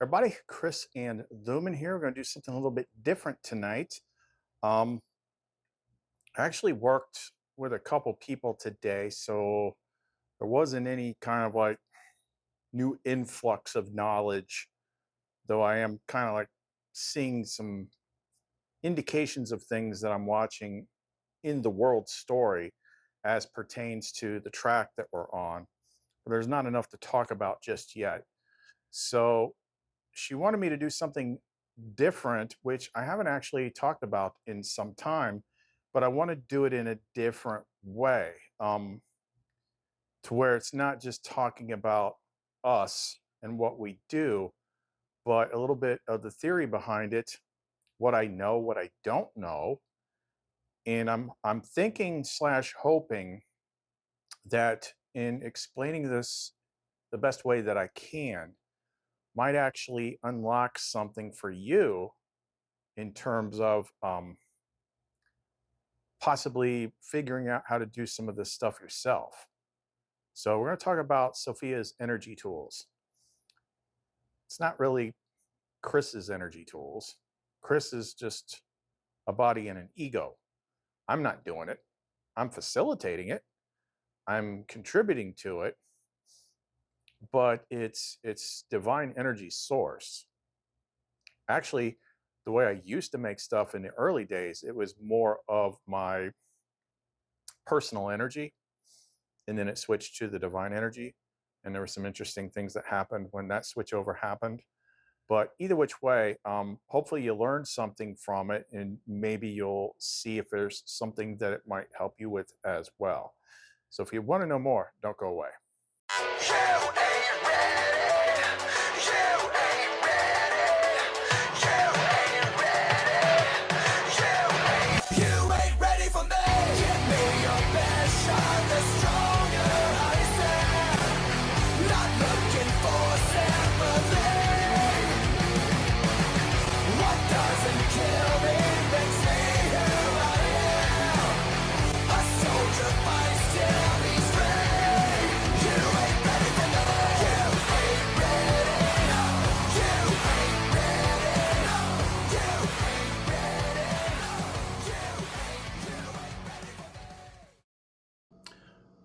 Everybody, Chris and Lumen here. We're going to do something a little bit different tonight. Um, I actually worked with a couple people today, so there wasn't any kind of like new influx of knowledge, though I am kind of like seeing some indications of things that I'm watching in the world story as pertains to the track that we're on. But there's not enough to talk about just yet. So she wanted me to do something different, which I haven't actually talked about in some time, but I want to do it in a different way, to where it's not just talking about us and what we do, but a little bit of the theory behind it, what I know, what I don't know, and I'm thinking slash hoping that in explaining this the best way that I can might actually unlock something for you in terms of possibly figuring out how to do some of this stuff yourself. So, we're going to talk about Sophia's energy tools. It's not really Chris's energy tools. Chris is just a body and an ego. I'm not doing it, I'm facilitating it, I'm contributing to it, but it's divine energy source. Actually, the way I used to make stuff in the early days, it was more of my personal energy, and then it switched to the divine energy. And there were some interesting things that happened when that switch over happened. But either which way, hopefully you learned something from it, and maybe you'll see if there's something that it might help you with as well. So if you want to know more, don't go away. You ain't ready. You ain't ready. You ain't ready. You ain't ready for me. Give me your best shot, the stronger I stand. Not looking for sympathy. What doesn't kill me makes me who I am. A soldier fights till he's free. You ain't ready for me. You ain't ready. You ain't ready. You ain't ready. You ain't ready for me.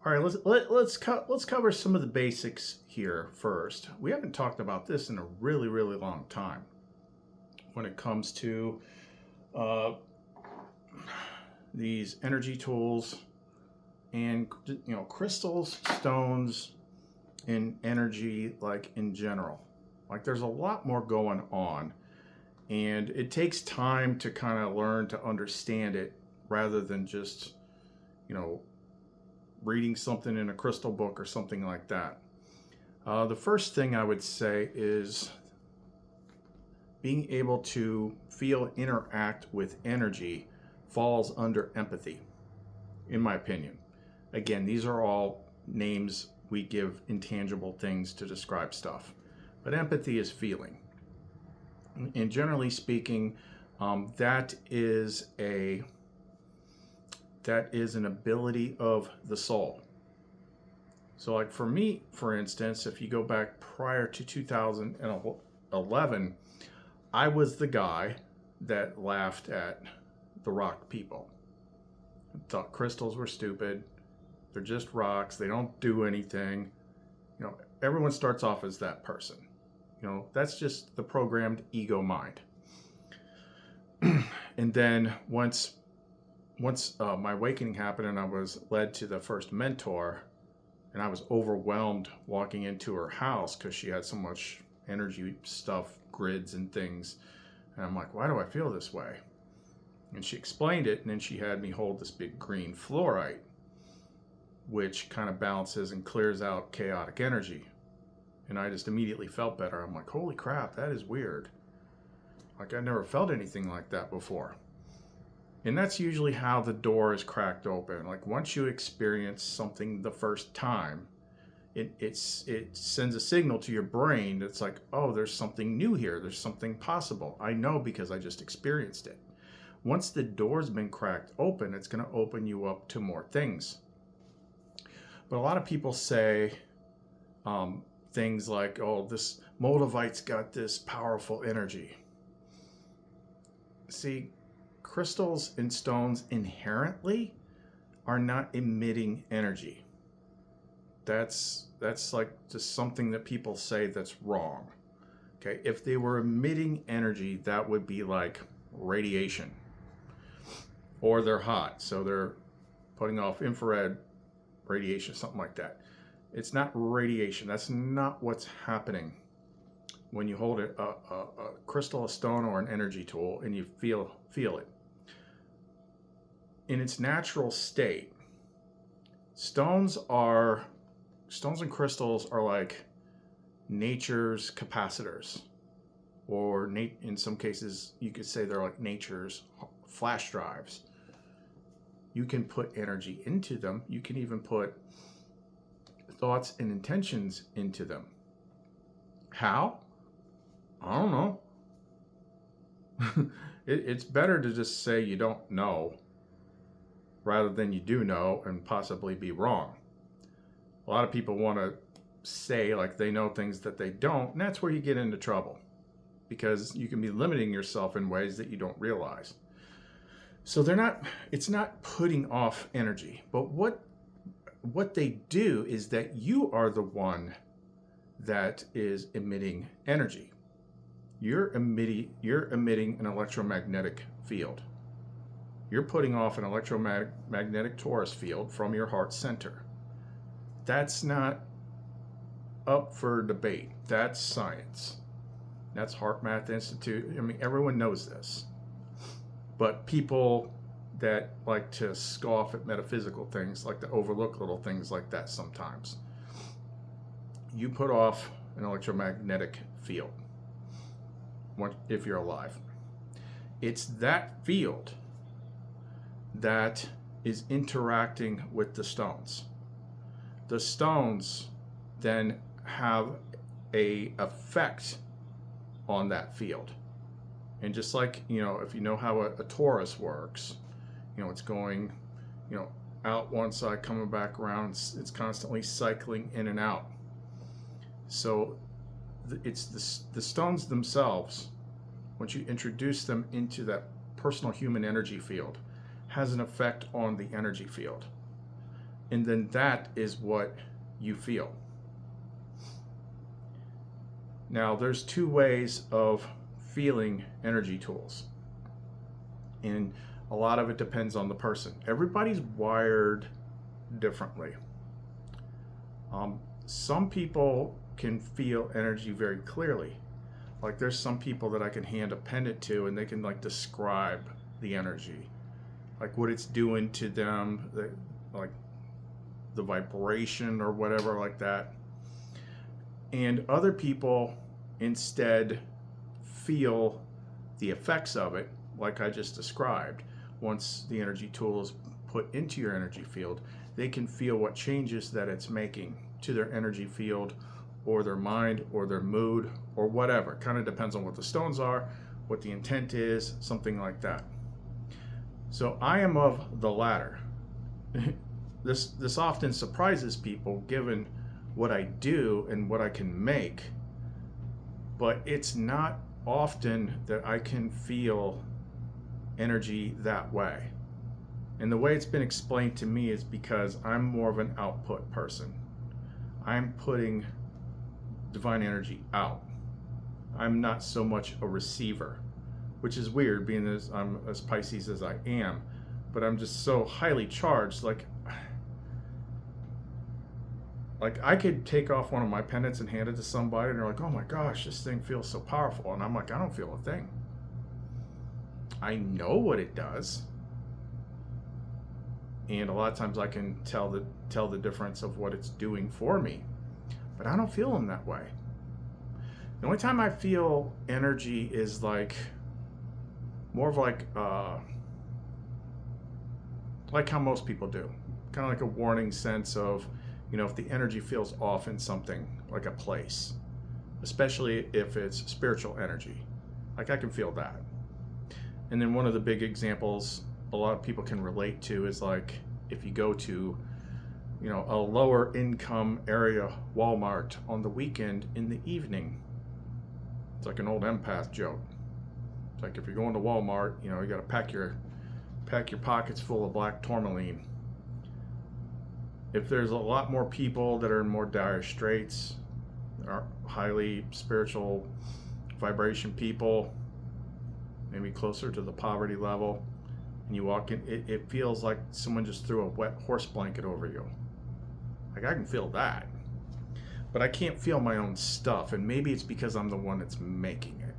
All right, let's cover some of the basics here first. We haven't talked about this in a really long time when it comes to uh, these energy tools and crystals, stones, and energy, like in general. Like there's a lot more going on, and it takes time to kind of learn to understand it rather than just reading something in a crystal book or something like that. The first thing I would say is being able to feel, interact with energy falls under empathy, in my opinion. Again, these are all names we give intangible things to describe stuff, but empathy is feeling. And generally speaking, that is an ability of the soul. So, like for me, for instance, if you go back prior to 2011, I was the guy that laughed at the rock people. Thought crystals were stupid. They're just rocks. They don't do anything. Everyone starts off as that person. That's just the programmed ego mind. And then once my awakening happened and I was led to the first mentor, and I was overwhelmed walking into her house because she had so much energy stuff, grids and things. And I'm like, why do I feel this way? And she explained it, and then she had me hold this big green fluorite, which kind of balances and clears out chaotic energy. And I just immediately felt better. I'm like, holy crap, that is weird. Like I never felt anything like that before. And that's usually how the door is cracked open. Like once you experience something the first time, it sends a signal to your brain that's like, oh, there's something new here. There's something possible. I know because I just experienced it. Once the door's been cracked open, it's going to open you up to more things. But a lot of people say things like, oh, this Moldavite's got this powerful energy. See, crystals and stones inherently are not emitting energy. That's like just something that people say that's wrong. Okay, if they were emitting energy, that would be like radiation. Or they're hot, so they're putting off infrared radiation, something like that. It's not radiation. That's not what's happening when you hold a crystal, a stone, or an energy tool, and you feel it. In its natural state, stones and crystals are like nature's capacitors, or in some cases you could say they're like nature's flash drives. You can put energy into them. You can even put thoughts and intentions into them. How? I don't know. It's better to just say you don't know rather than you do know and possibly be wrong. A lot of people want to say like they know things that they don't, and that's where you get into trouble, because you can be limiting yourself in ways that you don't realize. So it's not putting off energy, but what they do is that you are the one that is emitting energy. You're emitting an electromagnetic field. You're putting off an electromagnetic torus field from your heart center. That's not up for debate. That's science. That's Heart Math Institute. I mean, everyone knows this. But people that like to scoff at metaphysical things, like to overlook little things like that sometimes. You put off an electromagnetic field if you're alive. It's that field that is interacting with the stones. The stones then have an effect on that field. And just like, if you know how a torus works, it's going, out one side, coming back around, it's constantly cycling in and out. So it's the stones themselves, once you introduce them into that personal human energy field, has an effect on the energy field. And then that is what you feel. Now, there's two ways of feeling energy tools, and a lot of it depends on the person. Everybody's wired differently. Some people can feel energy very clearly. Like there's some people that I can hand a pendant to and they can like describe the energy, like what it's doing to them, like the vibration or whatever like that. And other people instead feel the effects of it, like I just described. Once the energy tool is put into your energy field, they can feel what changes that it's making to their energy field or their mind or their mood or whatever. It kind of depends on what the stones are, what the intent is, something like that. So I am of the latter. This often surprises people given what I do and what I can make, but it's not often that I can feel energy that way. And the way it's been explained to me is because I'm more of an output person. I'm putting divine energy out. I'm not so much a receiver, which is weird being as I'm as Pisces as I am, but I'm just so highly charged. Like I could take off one of my pendants and hand it to somebody and they're like, oh my gosh, this thing feels so powerful. And I'm like, I don't feel a thing. I know what it does. And a lot of times I can tell the difference of what it's doing for me, but I don't feel them that way. The only time I feel energy is like more of like how most people do, kind of like a warning sense of, if the energy feels off in something, like a place, especially if it's spiritual energy, like I can feel that. And then one of the big examples a lot of people can relate to is like if you go to, a lower income area Walmart on the weekend in the evening, It's like an old empath joke. It's like if you're going to Walmart, you know, you got to pack your pockets full of black tourmaline. If there's a lot more people that are in more dire straits, are highly spiritual vibration people, maybe closer to the poverty level, and you walk in, it feels like someone just threw a wet horse blanket over you. Like, I can feel that, but I can't feel my own stuff, and maybe it's because I'm the one that's making it.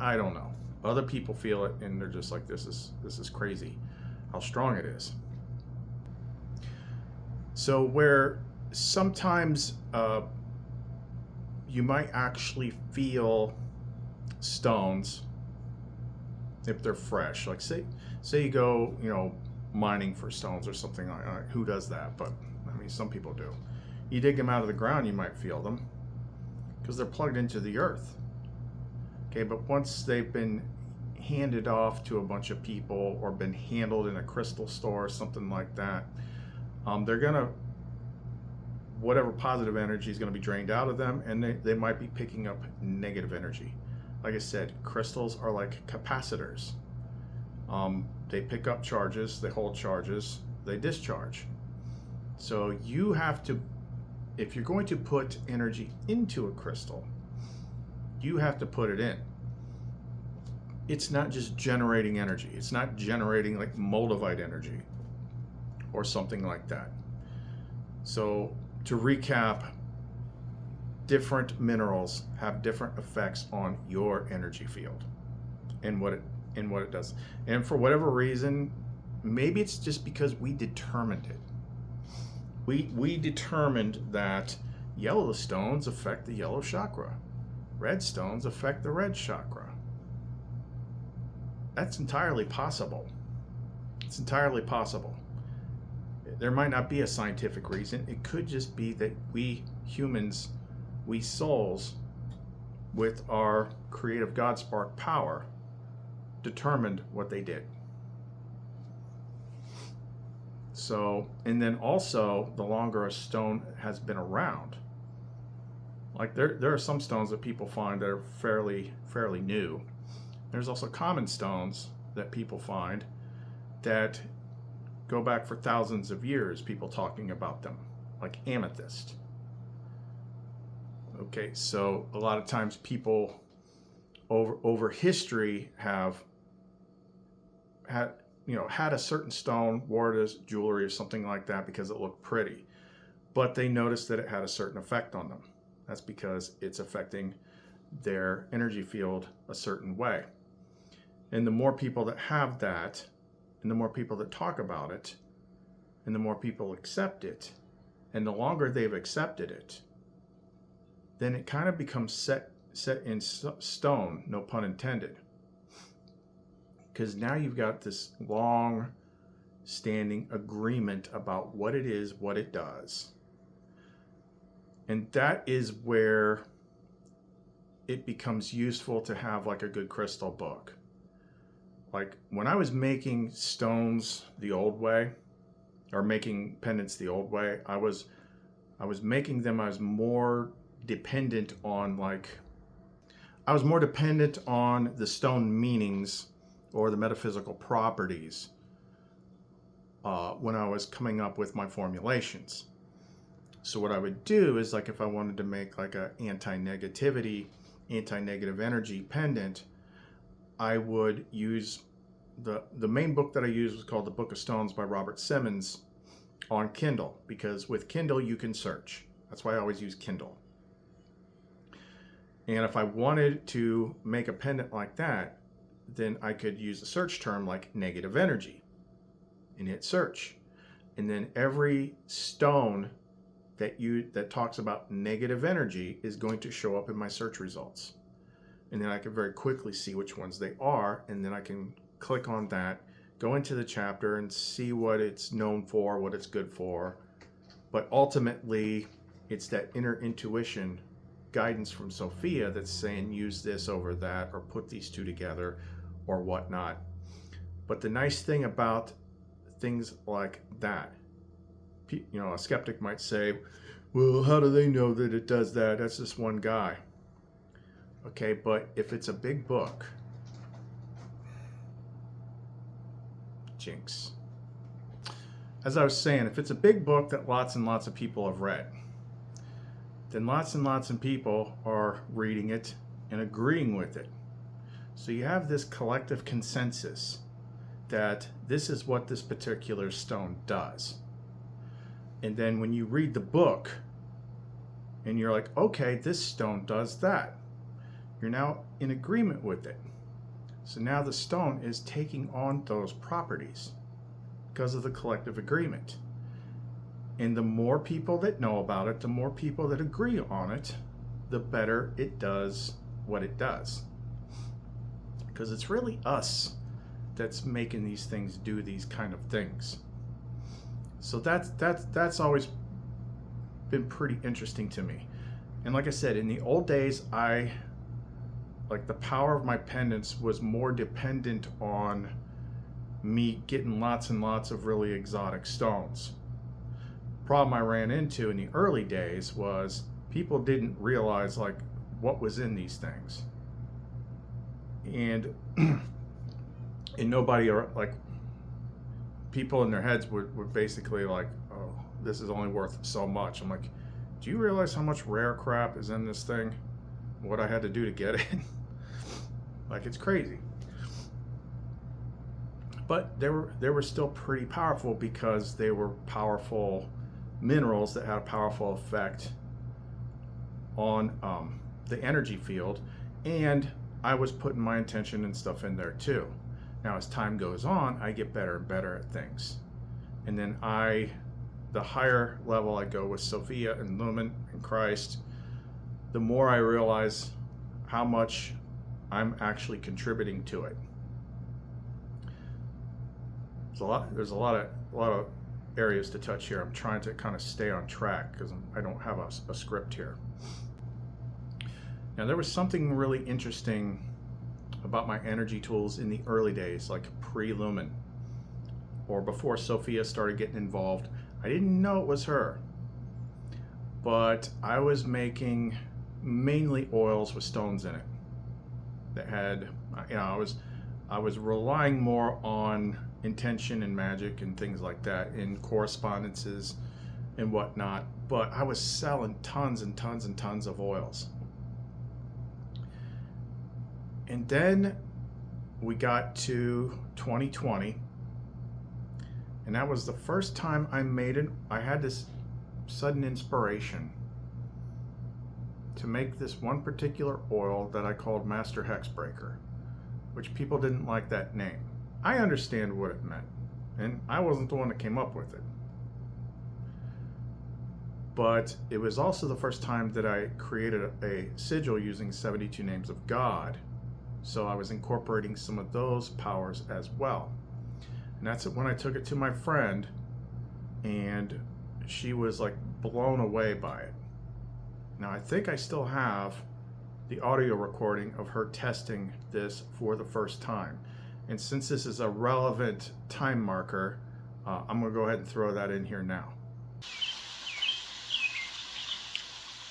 I don't know. Other people feel it, and they're just like, this is crazy how strong it is. So where sometimes you might actually feel stones if they're fresh. Like say you go, you know, mining for stones or something like that. Who does that? But I mean, some people do. You dig them out of the ground, you might feel them because they're plugged into the earth. Okay, but once they've been handed off to a bunch of people or been handled in a crystal store or something like that, they're gonna, whatever positive energy is going to be drained out of them, and they might be picking up negative energy. Like I said, crystals are like capacitors. They pick up charges, they hold charges, they discharge. So you have to, if you're going to put energy into a crystal, you have to put it in. It's not just generating energy. It's not generating like moldavite energy or something like that. So to recap, different minerals have different effects on your energy field and what it does. And for whatever reason, maybe it's just because we determined it. We determined that yellow stones affect the yellow chakra. Red stones affect the red chakra. That's entirely possible. It's entirely possible. There might not be a scientific reason. It could just be that we humans, we souls, with our creative God spark power, determined what they did. So, and then also, the longer a stone has been around, like there are some stones that people find that are fairly new. There's also common stones that people find that go back for thousands of years, people talking about them, like amethyst. Okay, so a lot of times people over history have had a certain stone, wore it as jewelry or something like that because it looked pretty, but they noticed that it had a certain effect on them. That's because it's affecting their energy field a certain way. And the more people that have that, and the more people that talk about it, and the more people accept it, and the longer they've accepted it, then it kind of becomes set in stone, no pun intended. Because now you've got this long standing agreement about what it is, what it does. And that is where it becomes useful to have like a good crystal book. Like when I was making stones the old way, or making pendants the old way, I was making them, I was more dependent on the stone meanings or the metaphysical properties when I was coming up with my formulations. So what I would do is, like, if I wanted to make like a anti-negative energy pendant, I would use the main book that I used was called The Book of Stones by Robert Simmons on Kindle, because with Kindle you can search. That's why I always use Kindle. And if I wanted to make a pendant like that, then I could use a search term like negative energy and hit search. And then every stone that talks about negative energy is going to show up in my search results. And then I can very quickly see which ones they are, and then I can click on that, go into the chapter and see what it's known for, what it's good for. But ultimately, it's that inner intuition guidance from Sophia that's saying use this over that, or put these two together, or whatnot. But the nice thing about things like that, a skeptic might say, well, how do they know that it does that? That's just one guy. Okay, but if it's a big book, jinx. As I was saying, if it's a big book that lots and lots of people have read, then lots and lots of people are reading it and agreeing with it. So you have this collective consensus that this is what this particular stone does. And then when you read the book and you're like, okay, this stone does that, you're now in agreement with it. So now the stone is taking on those properties because of the collective agreement. And the more people that know about it, the more people that agree on it, the better it does what it does. Because it's really us that's making these things do these kind of things. So that's always been pretty interesting to me. And like I said, in the old days, like the power of my pendants was more dependent on me getting lots and lots of really exotic stones. Problem I ran into in the early days was people didn't realize like what was in these things. And and nobody, or like people in their heads would basically like, oh, this is only worth so much. I'm like, do you realize how much rare crap is in this thing? What I had to do to get it? Like, it's crazy. But they were still pretty powerful because they were powerful minerals that had a powerful effect on the energy field, and I was putting my intention and stuff in there too. Now as time goes on, I get better and better at things, and then the higher level I go with Sophia and Lumen and Christ, the more I realize how much I'm actually contributing to it. There's a lot of areas to touch here. I'm trying to kind of stay on track because I don't have a script here. Now there was something really interesting about my energy tools in the early days, like pre-Lumen, or before Sophia started getting involved. I didn't know it was her, but I was making mainly oils with stones in it that had, you know, I was relying more on intention and magic and things like that in correspondences and whatnot, but I was selling tons and tons and tons of oils. And then we got to 2020, and that was the first time I had this sudden inspiration to make this one particular oil that I called Master Hexbreaker, which people didn't like that name. I understand what it meant, and I wasn't the one that came up with it. But it was also the first time that I created a sigil using 72 names of God. So I was incorporating some of those powers as well. And that's when I took it to my friend, and she was like blown away by it. Now I think I still have the audio recording of her testing this for the first time. And since this is a relevant time marker, I'm going to go ahead and throw that in here now.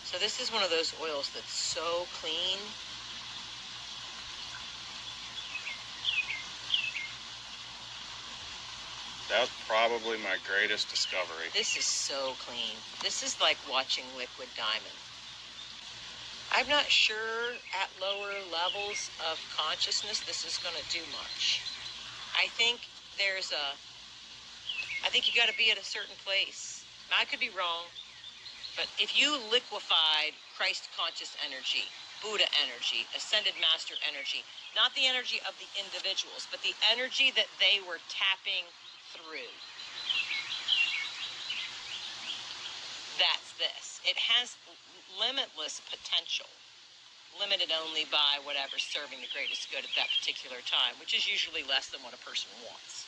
So this is one of those oils that's so clean. That was probably my greatest discovery. This is so clean. This is like watching liquid diamond. I'm not sure at lower levels of consciousness this is going to do much. I think you got to be at a certain place. I could be wrong, but if you liquefied Christ conscious energy, Buddha energy, ascended master energy, not the energy of the individuals, but the energy that they were tapping through, that's this. It has limitless potential, limited only by whatever's serving the greatest good at that particular time, which is usually less than what a person wants,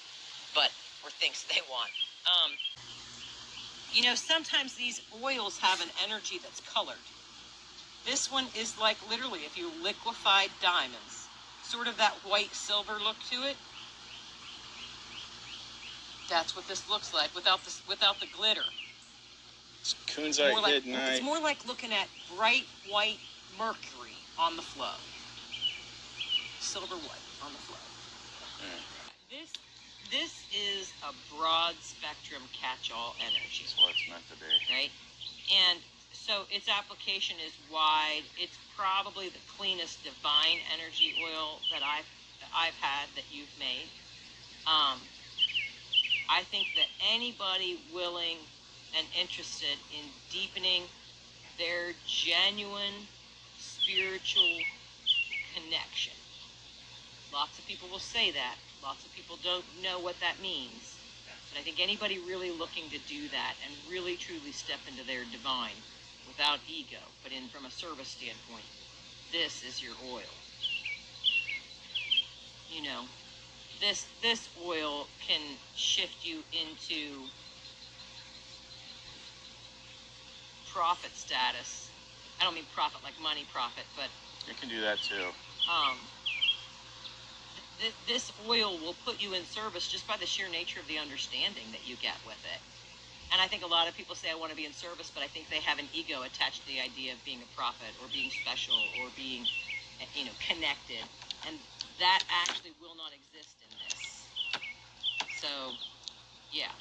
or thinks they want. Sometimes these oils have an energy that's colored. This one is like literally if you liquefied diamonds, sort of that white silver look to it. That's what this looks like without the glitter. It's kunzite hidden eye. It's more like looking at bright white mercury on the flow. Silver white on the flow. This is a broad spectrum catch-all energy. That's what it's meant to be. Right? And so its application is wide. It's probably the cleanest divine energy oil that I've had that you've made. I think that anybody willing and interested in deepening their genuine spiritual connection. Lots of people will say that. Lots of people don't know what that means. But I think anybody really looking to do that and really truly step into their divine without ego, but from a service standpoint, this is your oil. You know, this oil can shift you into profit status. I don't mean profit like money profit, but You can do that too. This oil will put you in service just by the sheer nature of the understanding that you get with it. And I think a lot of people say, I want to be in service, but I think they have an ego attached to the idea of being a prophet or being special or being, connected. And that actually will not exist in this. So, yeah.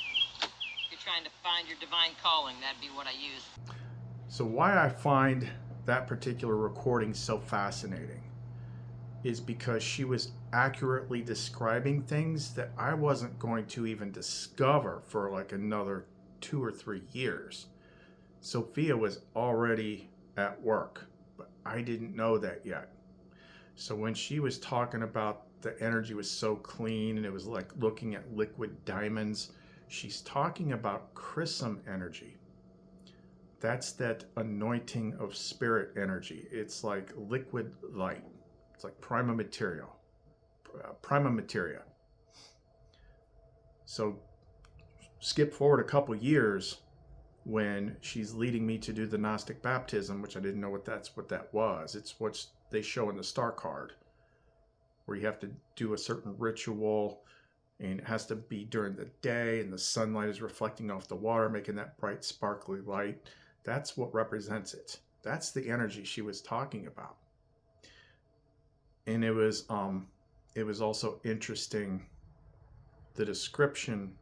If you're trying to find your divine calling, that'd be what I use. So why I find that particular recording so fascinating is because she was accurately describing things that I wasn't going to even discover for like another 2 or 3 years. Sophia was already at work, but I didn't know that yet. So when she was talking about the energy was so clean and it was like looking at liquid diamonds, she's talking about chrism energy. That's that anointing of spirit energy. It's like liquid light. It's like prima materia. So skip forward a couple years when she's leading me to do the Gnostic baptism, which I didn't know what that was. It's what they show in the star card, where you have to do a certain ritual, and it has to be during the day, and the sunlight is reflecting off the water, making that bright, sparkly light. That's what represents it. That's the energy she was talking about. And it was also interesting, the description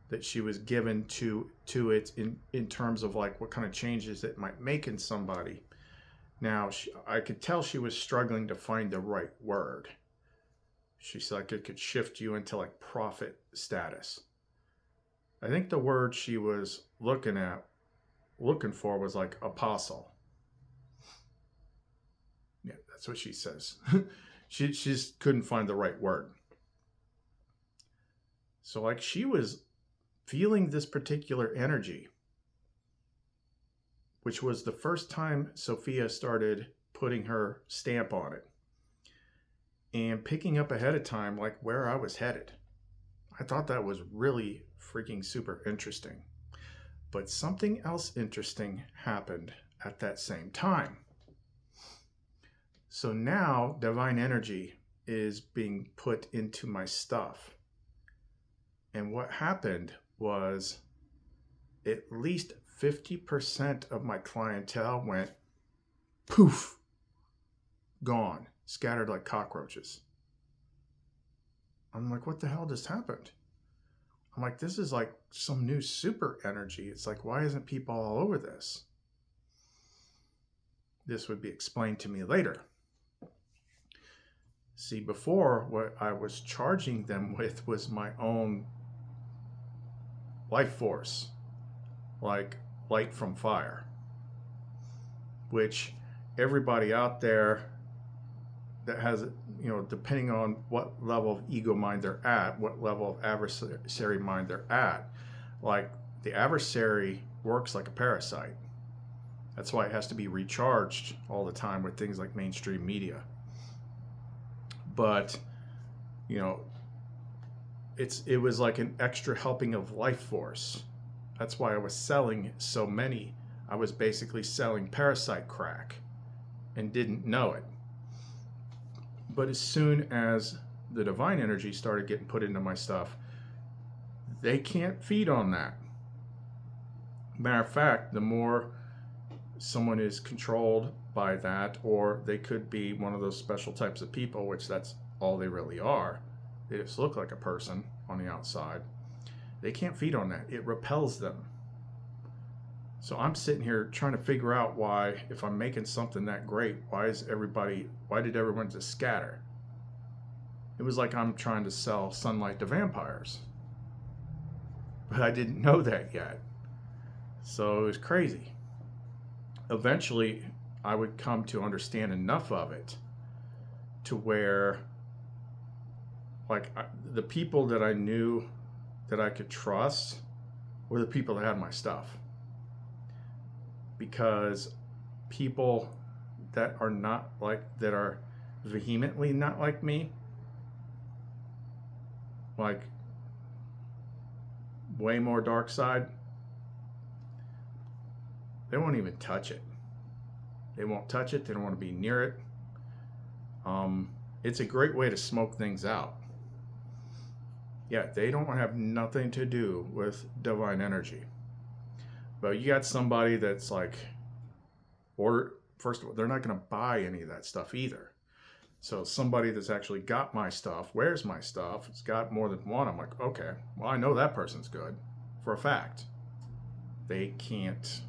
that she was given to it in terms of like what kind of changes it might make in somebody. Now, I could tell she was struggling to find the right word. She said like it could shift you into like prophet status. I think the word she was looking for was like apostle. Yeah, that's what she says. she just couldn't find the right word. So like she was feeling this particular energy, which was the first time Sophia started putting her stamp on it and picking up ahead of time like where I was headed. I thought that was really freaking super interesting. But something else interesting happened at that same time. So now divine energy is being put into my stuff. And what happened was at least 50% of my clientele went poof, gone, scattered like cockroaches. I'm like, what the hell just happened? I'm like, this is like some new super energy. It's like, why isn't people all over this? This would be explained to me later. See, before, what I was charging them with was my own life force, like light from fire, which everybody out there that has, depending on what level of ego mind they're at, what level of adversary mind they're at, like the adversary works like a parasite. That's why it has to be recharged all the time with things like mainstream media. But, it was like an extra helping of life force. That's why I was selling so many. I was basically selling parasite crack and didn't know it. But as soon as the divine energy started getting put into my stuff, they can't feed on that. Matter of fact, the more someone is controlled by that, or they could be one of those special types of people, which that's all they really are. They just look like a person on the outside. They can't feed on that. It repels them. So I'm sitting here trying to figure out why, if I'm making something that great, why did everyone just scatter? It was like I'm trying to sell sunlight to vampires. But I didn't know that yet. So it was crazy. Eventually, I would come to understand enough of it to where, the people that I knew that I could trust were the people that had my stuff. Because people that are vehemently not like me, like way more dark side, they won't even touch it. They won't touch it. They don't want to be near it. It's a great way to smoke things out. Yeah, they don't have nothing to do with divine energy. But you got somebody that's like, or first of all, they're not going to buy any of that stuff either. So somebody that's actually got my stuff, wears my stuff, it's got more than one. I'm like, okay, well, I know that person's good for a fact. They can't,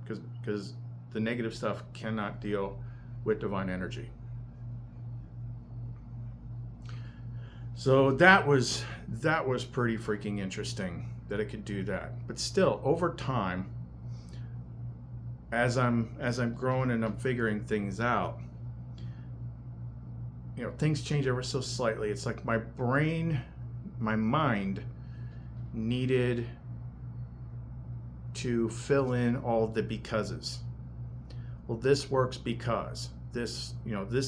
because the negative stuff cannot deal with divine energy. So that was pretty freaking interesting that it could do that. But still, over time, as I'm growing and I'm figuring things out, things change ever so slightly. It's like my mind needed to fill in all the becauses. Well, this works because this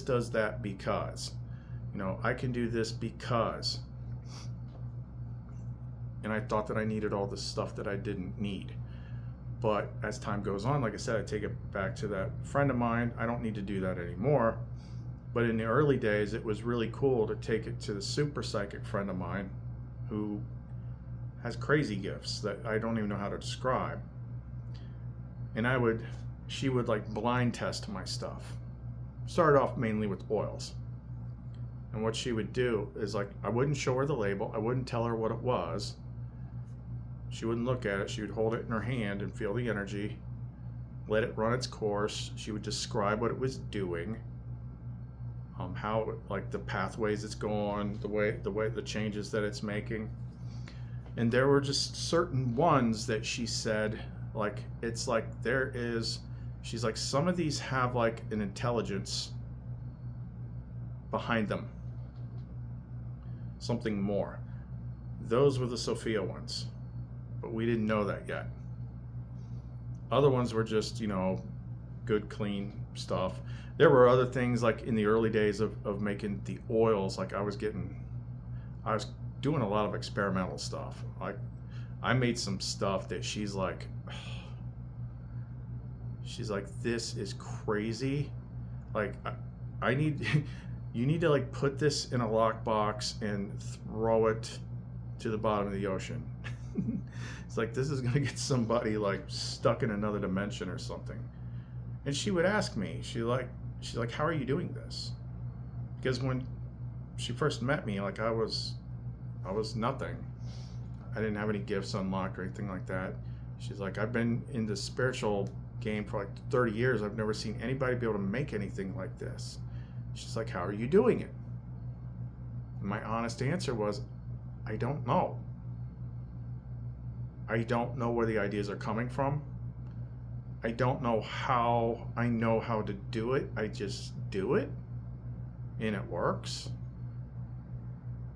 does that because, I can do this because. And I thought that I needed all this stuff that I didn't need. But as time goes on, like I said, I take it back to that friend of mine. I don't need to do that anymore. But in the early days, it was really cool to take it to the super psychic friend of mine who has crazy gifts that I don't even know how to describe. And she would like blind test my stuff. Started off mainly with oils. And what she would do is, like, I wouldn't show her the label. I wouldn't tell her what it was. She wouldn't look at it. She would hold it in her hand and feel the energy, let it run its course. She would describe what it was doing, how, like, the pathways it's going, the changes that it's making. And there were just certain ones that she said, like, it's like she's like, some of these have like an intelligence behind them, something more. Those were the Sophia ones, but we didn't know that yet. Other ones were just, good, clean stuff. There were other things, like in the early days of making the oils, like I was doing a lot of experimental stuff. Like, I made some stuff that she's like, this is crazy. Like, I need, you need to like put this in a lockbox and throw it to the bottom of the ocean. It's like, this is gonna get somebody like stuck in another dimension or something. And she would ask me, she's like, how are you doing this? Because when she first met me, like, I was nothing. I didn't have any gifts unlocked or anything like that. She's like, I've been in the spiritual game for like 30 years. I've never seen anybody be able to make anything like this. She's like, how are you doing it? And my honest answer was, I don't know. I don't know where the ideas are coming from. I don't know how I know how to do it. I just do it, and it works.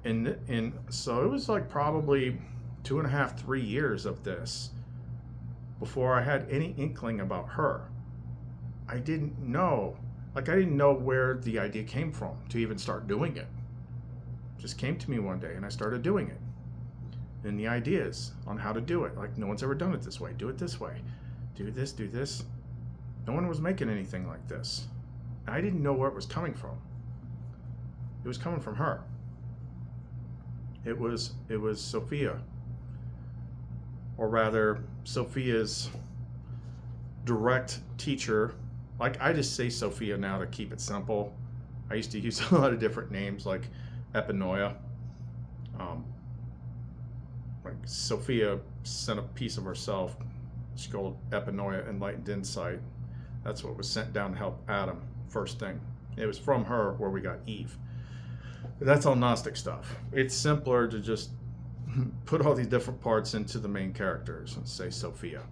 And so it was like probably 2.5, 3 years of this before I had any inkling about her. I didn't know where the idea came from to even start doing it. It just came to me one day and I started doing it. And the ideas on how to do it, like, no one's ever done it this way. Do it this way. Do this, do this. No one was making anything like this. I didn't know where it was coming from. It was coming from her. It was Sophia, or rather Sophia's direct teacher like I just say Sophia now to keep it simple. I used to use a lot of different names like Epinoia. Um, like Sophia sent a piece of herself. She called Epinoia Enlightened Insight. That's what was sent down to help Adam first thing. It was from her where we got Eve. But that's all Gnostic stuff. It's simpler to just put all these different parts into the main characters and say Sophia.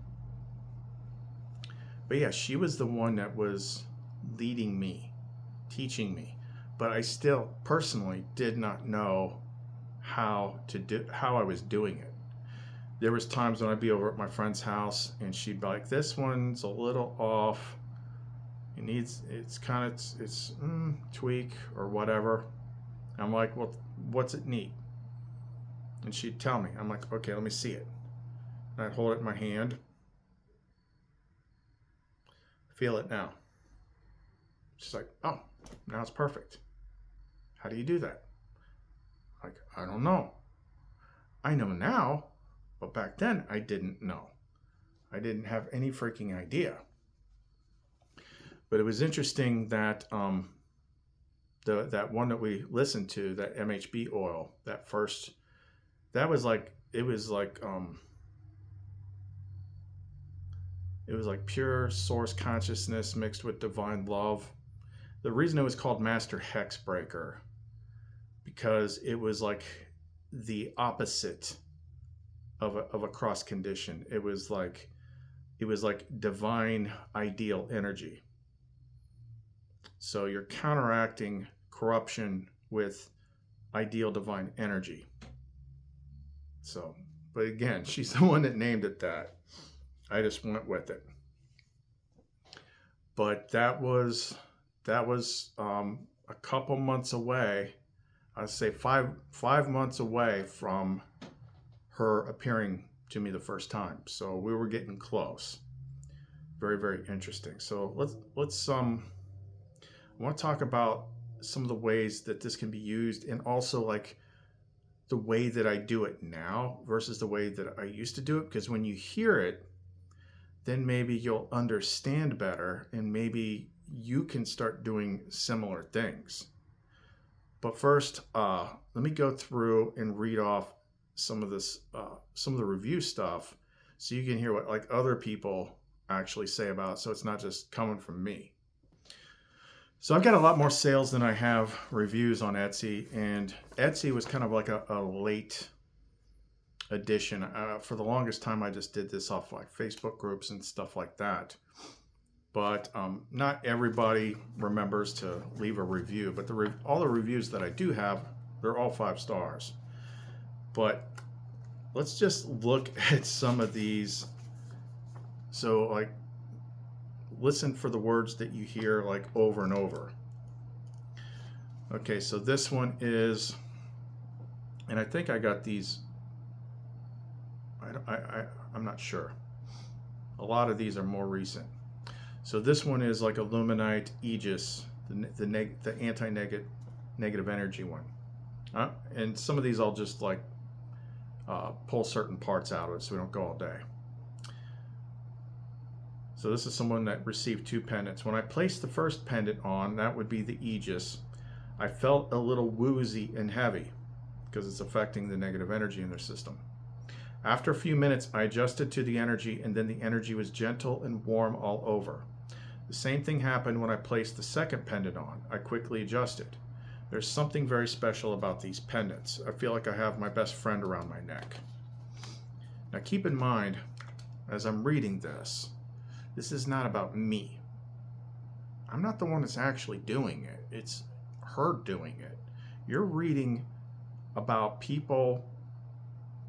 But yeah, she was the one that was leading me, teaching me. But I still personally did not know how I was doing it. There was times when I'd be over at my friend's house and she'd be like, "This one's a little off. It's tweak or whatever." I'm like, "Well, what's it need?" And she'd tell me. I'm like, "Okay, let me see it." And I'd hold it in my hand. Feel it now. She's like, "Oh, now it's perfect." How do you do that? Like, I don't know. I know now, but back then I didn't know. I didn't have any freaking idea. But it was interesting that that one that we listened to, that MHB oil, that was like it was like pure source consciousness mixed with divine love. The reason it was called Master Hex Breaker, because it was like the opposite of a cross condition. It was like divine ideal energy. So you're counteracting corruption with ideal divine energy. So, but again, she's the one that named it that. I just went with it. But that was a couple months away. I'd say five months away from her appearing to me the first time. So we were getting close. Very, very interesting. So let's I want to talk about some of the ways that this can be used, and also like the way that I do it now versus the way that I used to do it. Because when you hear it, then maybe you'll understand better and maybe you can start doing similar things. But first, let me go through and read off some of the review stuff so you can hear what like other people actually say about it, so it's not just coming from me. So I've got a lot more sales than I have reviews on Etsy, and Etsy was kind of like a late addition. For the longest time, I just did this off like Facebook groups and stuff like that. But not everybody remembers to leave a review. But all the reviews that I do have, they're all 5 stars. But let's just look at some of these. So like, listen for the words that you hear like over and over. Okay, so this one is, and I think I got these, I'm not sure. A lot of these are more recent. So this one is like Illuminite Aegis, the anti-negative energy one. And some of these I'll just like pull certain parts out of it so we don't go all day. So this is someone that received 2 pendants. When I placed the first pendant on, that would be the Aegis, I felt a little woozy and heavy because it's affecting the negative energy in their system. After a few minutes, I adjusted to the energy, and then the energy was gentle and warm all over. The same thing happened when I placed the second pendant on. I quickly adjusted. There's something very special about these pendants. I feel like I have my best friend around my neck. Now keep in mind, as I'm reading this is not about me. I'm not the one that's actually doing it. It's her doing it. You're reading about people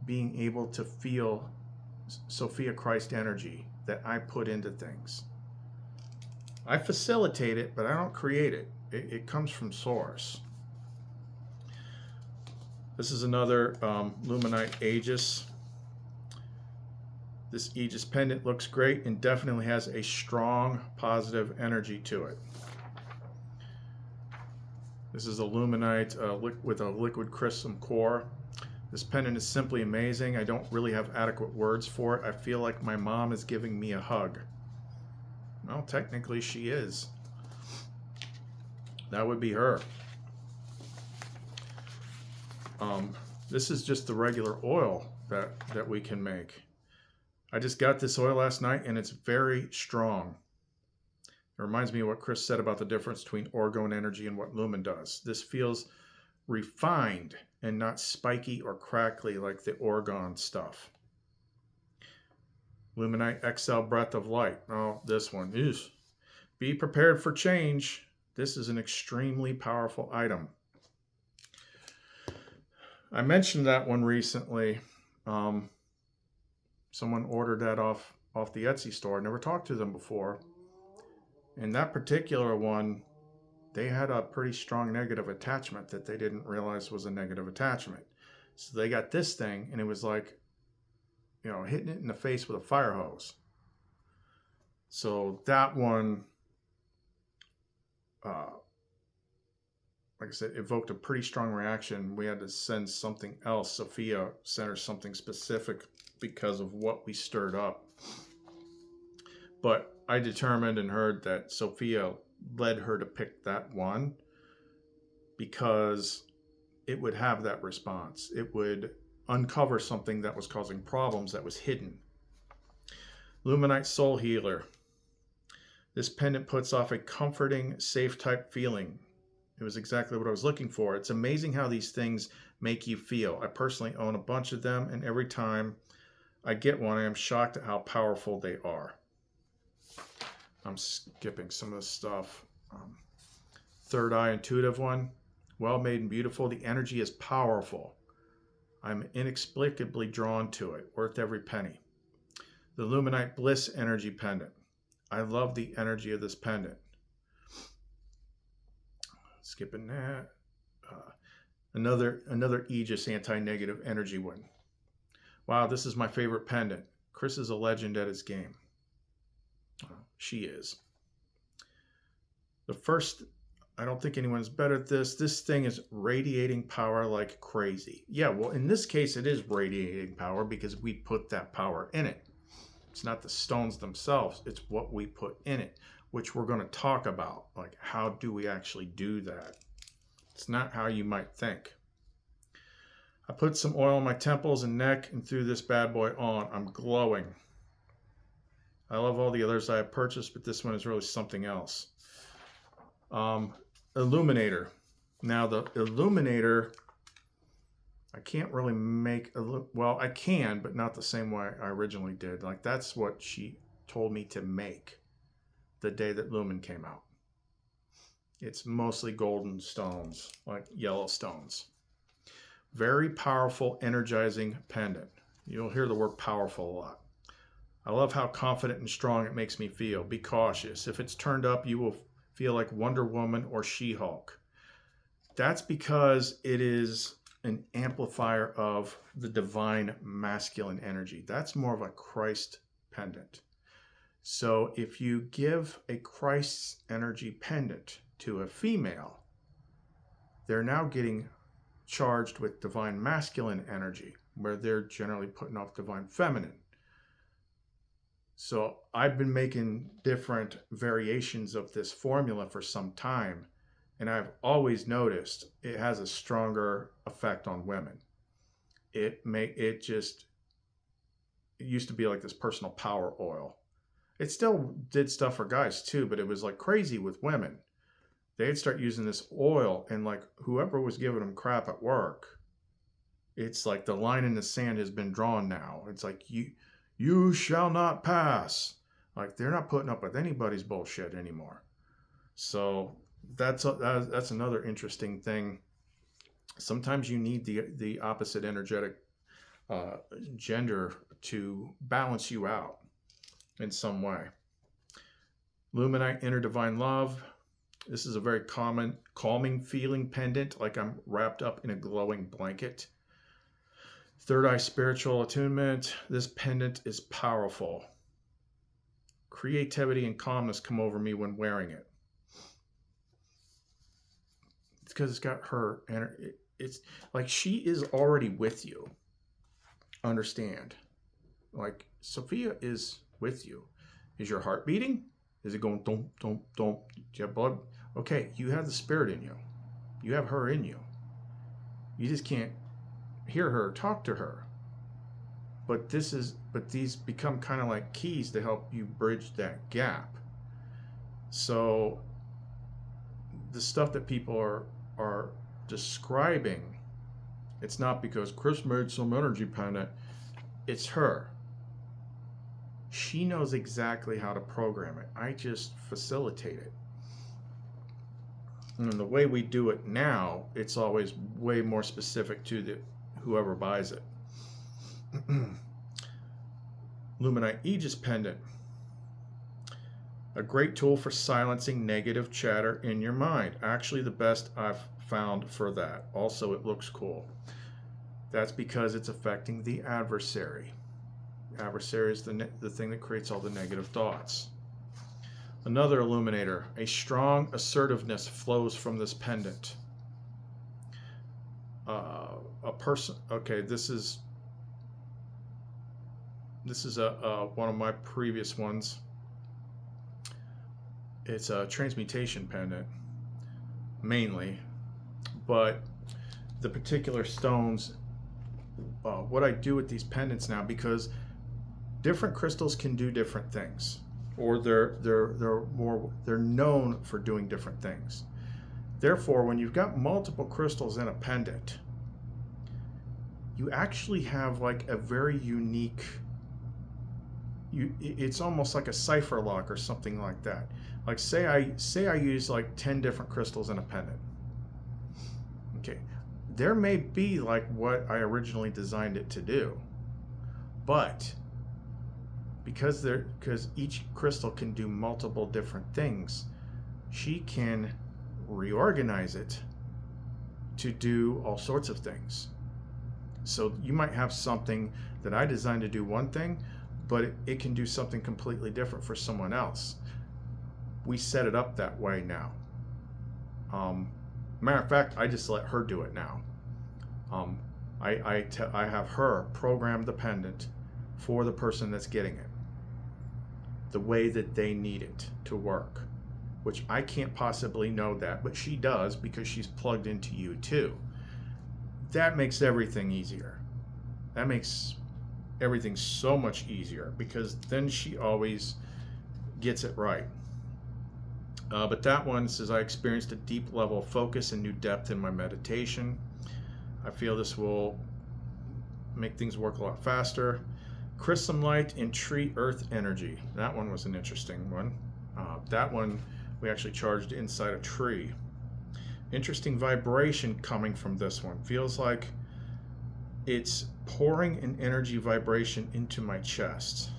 being able to feel Sophia Christ energy that I put into things. I facilitate it, but I don't create it. It comes from source. This is another Luminite Aegis. This Aegis pendant looks great and definitely has a strong positive energy to it. This is a Luminite with a liquid crystal core. This pendant is simply amazing. I don't really have adequate words for it. I feel like my mom is giving me a hug. Well, technically she is. That would be her. This is just the regular oil that we can make. I just got this oil last night and it's very strong. It reminds me of what Chris said about the difference between orgone energy and what lumen does. This feels refined and not spiky or crackly like the orgone stuff. Luminite XL Breath of Light. Oh, this one is. Be prepared for change. This is an extremely powerful item. I mentioned that one recently. Someone ordered that off the Etsy store. I never talked to them before. And that particular one, they had a pretty strong negative attachment that they didn't realize was a negative attachment. So they got this thing and it was like, hitting it in the face with a fire hose. So that one, like I said, evoked a pretty strong reaction. We had to send something else. Sophia sent her something specific because of what we stirred up. But I determined and heard that Sophia led her to pick that one because it would have that response. It would uncover something that was causing problems that was hidden. Luminite Soul Healer. This pendant puts off a comforting, safe type feeling. It was exactly what I was looking for. It's amazing how these things make you feel. I personally own a bunch of them, and every time I get one, I am shocked at how powerful they are. I'm skipping some of the stuff. Third Eye Intuitive one. Well made and beautiful. The energy is powerful. I'm inexplicably drawn to it. Worth every penny. The Luminite Bliss Energy Pendant. I love the energy of this pendant. Skipping that. Another Aegis anti-negative energy one. Wow, this is my favorite pendant. Chris is a legend at his game. She is. The first, I don't think anyone's better at this. This thing is radiating power like crazy. Yeah, well, in this case, it is radiating power because we put that power in it. It's not the stones themselves. It's what we put in it, which we're going to talk about. Like, how do we actually do that? It's not how you might think. I put some oil on my temples and neck and threw this bad boy on. I'm glowing. I love all the others I have purchased, but this one is really something else. Illuminator. Now the Illuminator, I can't really make, well, I can, but not the same way I originally did. Like, that's what she told me to make the day that Lumen came out. It's mostly golden stones, like yellow stones. Very powerful, energizing pendant. You'll hear the word powerful a lot. I love how confident and strong it makes me feel. Be cautious. If it's turned up, you will feel like Wonder Woman or She-Hulk. That's because it is an amplifier of the divine masculine energy. That's more of a Christ pendant. So if you give a Christ's energy pendant to a female, they're now getting charged with divine masculine energy, where they're generally putting off divine feminine. So I've been making different variations of this formula for some time, and I've always noticed it has a stronger effect on women. It used to be like this personal power oil. It still did stuff for guys too, but it was like crazy with women. They'd start using this oil, and like whoever was giving them crap at work, it's like the line in the sand has been drawn now. It's like you shall not pass. Like, they're not putting up with anybody's bullshit anymore. So that's another interesting thing. Sometimes you need the opposite energetic gender to balance you out in some way. Luminite Inner Divine Love. This is a very common, calming feeling pendant, like I'm wrapped up in a glowing blanket. Third Eye Spiritual Attunement. This pendant is powerful. Creativity and calmness come over me when wearing it. It's because it's got her, and it's like she is already with you. Understand? Like, Sophia is with you. Is your heart beating? Is it going don't don't? Do you have blood? Okay, you have the spirit in you. You have her in you. You just can't hear her, talk to her. But these become kind of like keys to help you bridge that gap. So the stuff that people are describing, it's not because Chris made some energy pendant. It's her. She knows exactly how to program it. I just facilitate it. And the way we do it now, it's always way more specific to the whoever buys it. Luminite Aegis Pendant. A great tool for silencing negative chatter in your mind. Actually, the best I've found for that. Also, it looks cool. That's because it's affecting the adversary. The adversary is the thing that creates all the negative thoughts. Another illuminator. A strong assertiveness flows from this pendant. A person. Okay, this is one of my previous ones. It's a transmutation pendant, mainly, but the particular stones. What I do with these pendants now, because different crystals can do different things, or they're known for doing different things. Therefore, when you've got multiple crystals in a pendant, you actually have like a very unique. It's almost like a cipher lock or something like that. Like say I use like 10 different crystals in a pendant. Okay, there may be like what I originally designed it to do, but because each crystal can do multiple different things, she can reorganize it to do all sorts of things. So you might have something that I designed to do one thing, but it can do something completely different for someone else. We set it up that way now. Matter of fact, I just let her do it now. I have her program the pendant for the person that's getting it, the way that they need it to work, which I can't possibly know that, but she does because she's plugged into you too. That makes everything easier. That makes everything so much easier because then she always gets it right. But that one says, I experienced a deep level of focus and new depth in my meditation. I feel this will make things work a lot faster. Crystal light and tree earth energy. That one was an interesting one. That one we actually charged inside a tree. Interesting vibration coming from this one. Feels like it's pouring an energy vibration into my chest.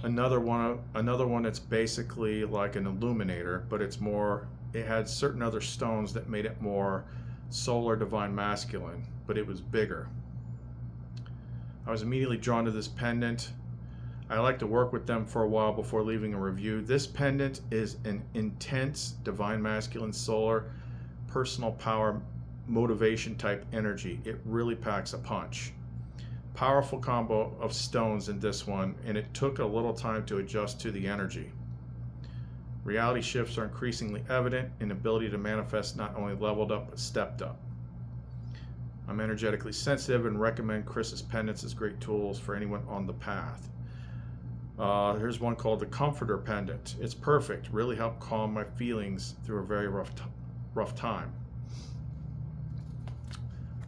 Another one that's basically like an illuminator, but it's more, it had certain other stones that made it more solar divine masculine, but it was bigger. I was immediately drawn to this pendant. I like to work with them for a while before leaving a review. This pendant is an intense divine masculine solar personal power motivation type energy. It really packs a punch. Powerful combo of stones in this one, and it took a little time to adjust to the energy. Reality shifts are increasingly evident, and ability to manifest not only leveled up but stepped up. I'm energetically sensitive and recommend Chris's pendants as great tools for anyone on the path. Here's one called the Comforter Pendant. It's perfect. Really helped calm my feelings through a very rough time.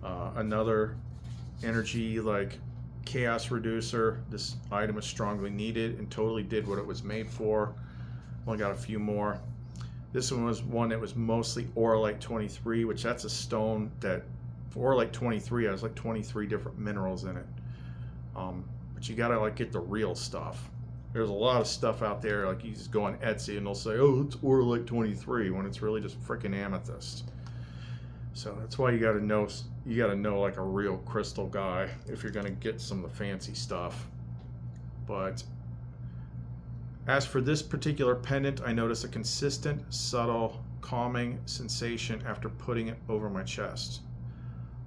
Another energy like chaos reducer. This item is strongly needed and totally did what it was made for. Only got a few more. This one was one that was mostly Auralite 23, which that's a stone that for Auralite 23 has like 23 different minerals in it. But you gotta like get the real stuff. There's a lot of stuff out there, like you just go on Etsy and they'll say, oh, it's Auralite 23, when it's really just freaking amethyst. So that's why you gotta know like a real crystal guy if you're gonna get some of the fancy stuff. But as for this particular pendant, I noticed a consistent, subtle, calming sensation after putting it over my chest.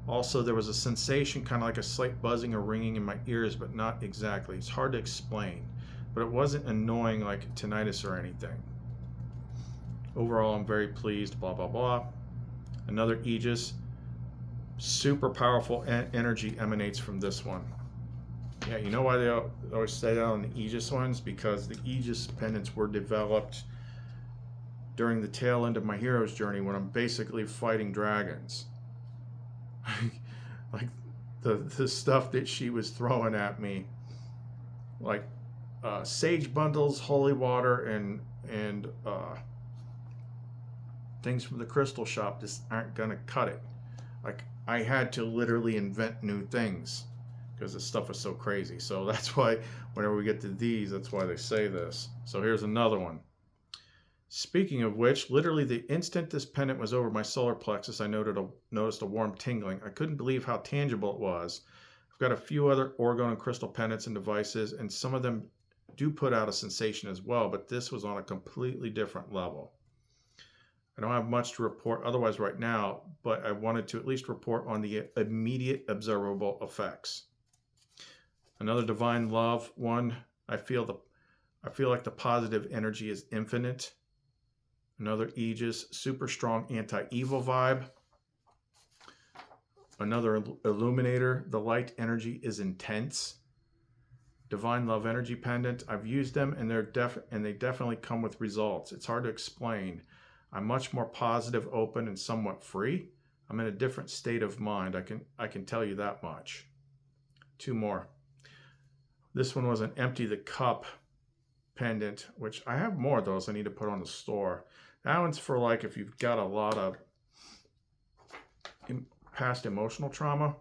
Also, there was a sensation, kind of like a slight buzzing or ringing in my ears, but not exactly. It's hard to explain. but it wasn't annoying like tinnitus or anything. Overall, I'm very pleased, blah, blah, blah. Another Aegis. Super powerful energy emanates from this one. Yeah, you know why they always say that on the Aegis ones? Because the Aegis pendants were developed during the tail end of my hero's journey when I'm basically fighting dragons. Like the stuff that she was throwing at me, like sage bundles, holy water, and things from the crystal shop just aren't gonna cut it. Like, I had to literally invent new things because this stuff is so crazy. So that's why whenever we get to these, that's why they say this. So here's another one. Speaking of which, literally the instant this pendant was over my solar plexus, I noticed a warm tingling. I couldn't believe how tangible it was. I've got a few other orgone and crystal pendants and devices, and some of them do put out a sensation as well, but this was on a completely different level. I don't have much to report otherwise right now, but I wanted to at least report on the immediate observable effects. Another divine love one. I feel like the positive energy is infinite. Another Aegis, super strong anti-evil vibe. Another illuminator, the light energy is intense. Divine love energy pendant. I've used them and they definitely come with results. It's hard to explain. I'm much more positive, open, and somewhat free. I'm in a different state of mind. I can tell you that much. Two more. This one was an empty the cup pendant, which I have more of those I need to put on the store. That one's for like if you've got a lot of past emotional trauma.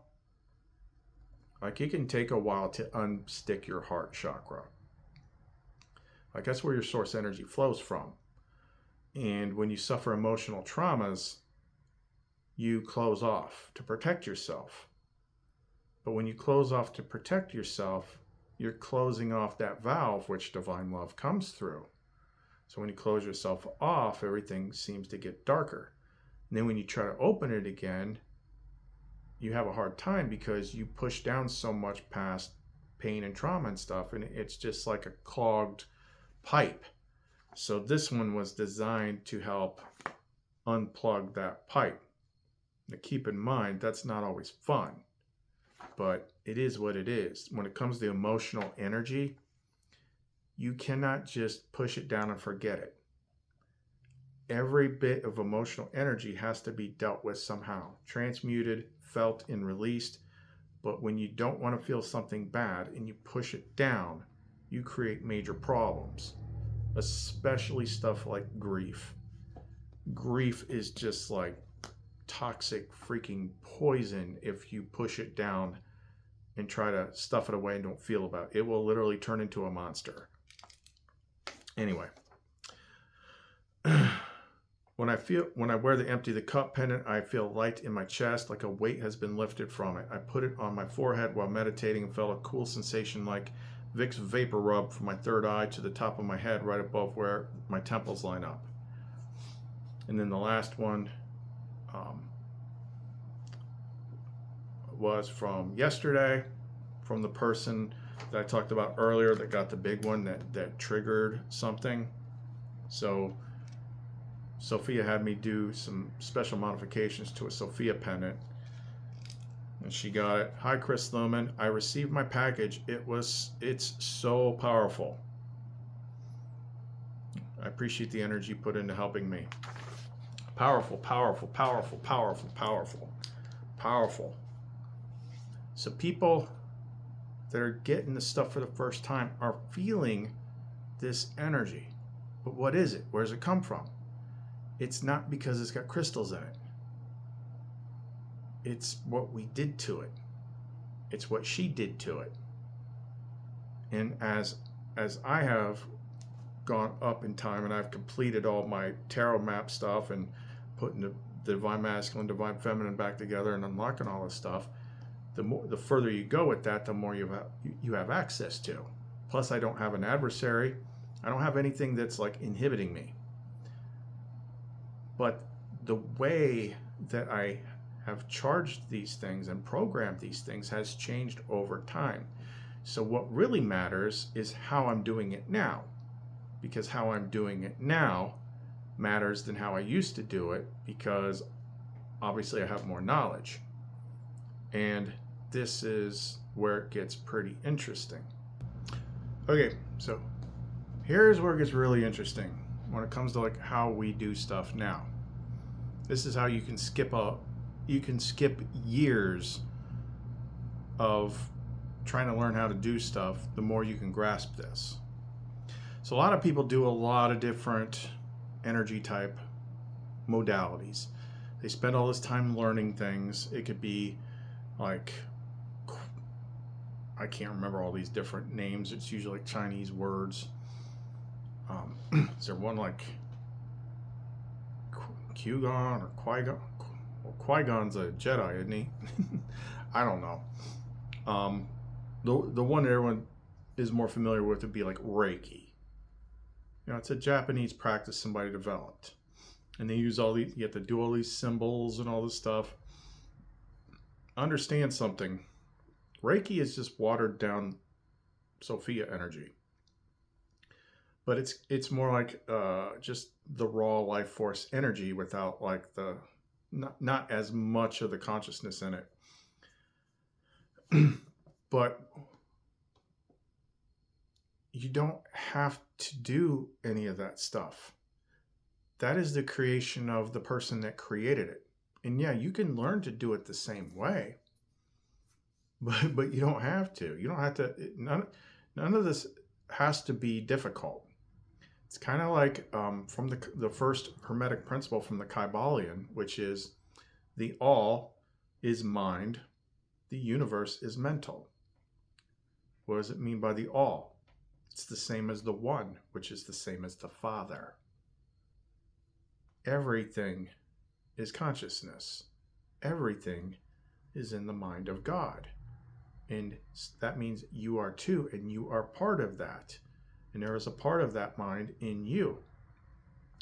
Like, it can take a while to unstick your heart chakra. Like, that's where your source energy flows from. And when you suffer emotional traumas, you close off to protect yourself. But when you close off to protect yourself, you're closing off that valve which divine love comes through. So when you close yourself off, everything seems to get darker. And then when you try to open it again, you have a hard time because you push down so much past pain and trauma and stuff, and it's just like a clogged pipe. So this one was designed to help unplug that pipe. Now keep in mind, that's not always fun, but it is what it is. When it comes to emotional energy, you cannot just push it down and forget it. Every bit of emotional energy has to be dealt with somehow, transmuted, felt, and released. But when you don't want to feel something bad and you push it down, you create major problems, especially stuff like grief. Grief is just like toxic freaking poison if you push it down and try to stuff it away and don't feel about it. It will literally turn into a monster. Anyway. When I wear the empty the cup pendant, I feel light in my chest, like a weight has been lifted from it. I put it on my forehead while meditating and felt a cool sensation like Vicks vapor rub from my third eye to the top of my head, right above where my temples line up. And then the last one was from yesterday, from the person that I talked about earlier that got the big one that triggered something. So Sophia had me do some special modifications to a Sophia pendant, and she got it. Hi, Chris Lumen. I received my package. It's so powerful. I appreciate the energy put into helping me. Powerful, powerful, powerful, powerful, powerful, powerful. So people that are getting this stuff for the first time are feeling this energy. But what is it? Where does it come from? It's not because it's got crystals in it. It's what we did to it. It's what she did to it. And as I have gone up in time and I've completed all my tarot map stuff and putting the divine masculine, divine feminine back together and unlocking all this stuff, the further you go with that, the more you have access to. Plus, I don't have an adversary. I don't have anything that's like inhibiting me. But the way that I have charged these things and programmed these things has changed over time. So what really matters is how I'm doing it now, because how I'm doing it now matters than how I used to do it, because obviously I have more knowledge. And this is where it gets pretty interesting. Okay, so here's where it gets really interesting when it comes to like how we do stuff now. This is how you can skip years of trying to learn how to do stuff, the more you can grasp this. So a lot of people do a lot of different energy type modalities. They spend all this time learning things. It could be like, I can't remember all these different names. It's usually like Chinese words. Is there one like Qui-Gon or Qui-Gon? Well, Qui-Gon's a Jedi, isn't he? I don't know. The one that everyone is more familiar with would be like Reiki. You know, it's a Japanese practice somebody developed. And they use all these, you have to do all these symbols and all this stuff. Understand something. Reiki is just watered down Sophia energy. But it's more like just the raw life force energy without like the, not as much of the consciousness in it. But you don't have to do any of that stuff. That is the creation of the person that created it. And yeah, you can learn to do it the same way, but you don't have to. You don't have to. None of this has to be difficult. It's kind of like from the first Hermetic principle from the Kybalion, which is the all is mind, the universe is mental. What does it mean by the all? It's the same as the one, which is the same as the Father. Everything is consciousness. Everything is in the mind of God. And that means you are too, and you are part of that. And there is a part of that mind in you.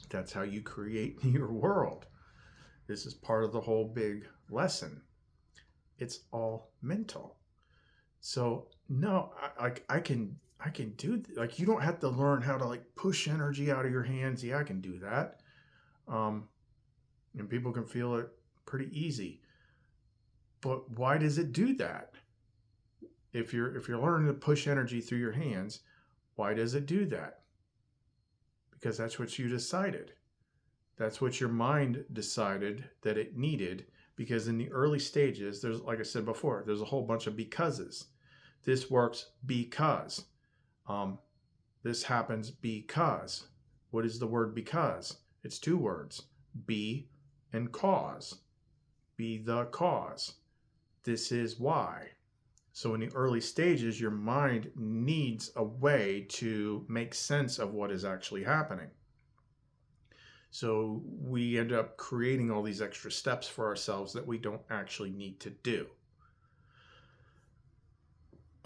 That's how you create your world. This is part of the whole big lesson. It's all mental. So no, I can do, like, you don't have to learn how to like push energy out of your hands. Yeah, I can do that. And people can feel it pretty easy. But why does it do that? If you're learning to push energy through your hands, why does it do that? Because that's what you decided. That's what your mind decided that it needed. Because in the early stages, there's, like I said before, there's a whole bunch of becauses. This works because. This happens because. What is the word because? It's two words. Be and cause. Be the cause. This is why. So in the early stages, your mind needs a way to make sense of what is actually happening. So we end up creating all these extra steps for ourselves that we don't actually need to do.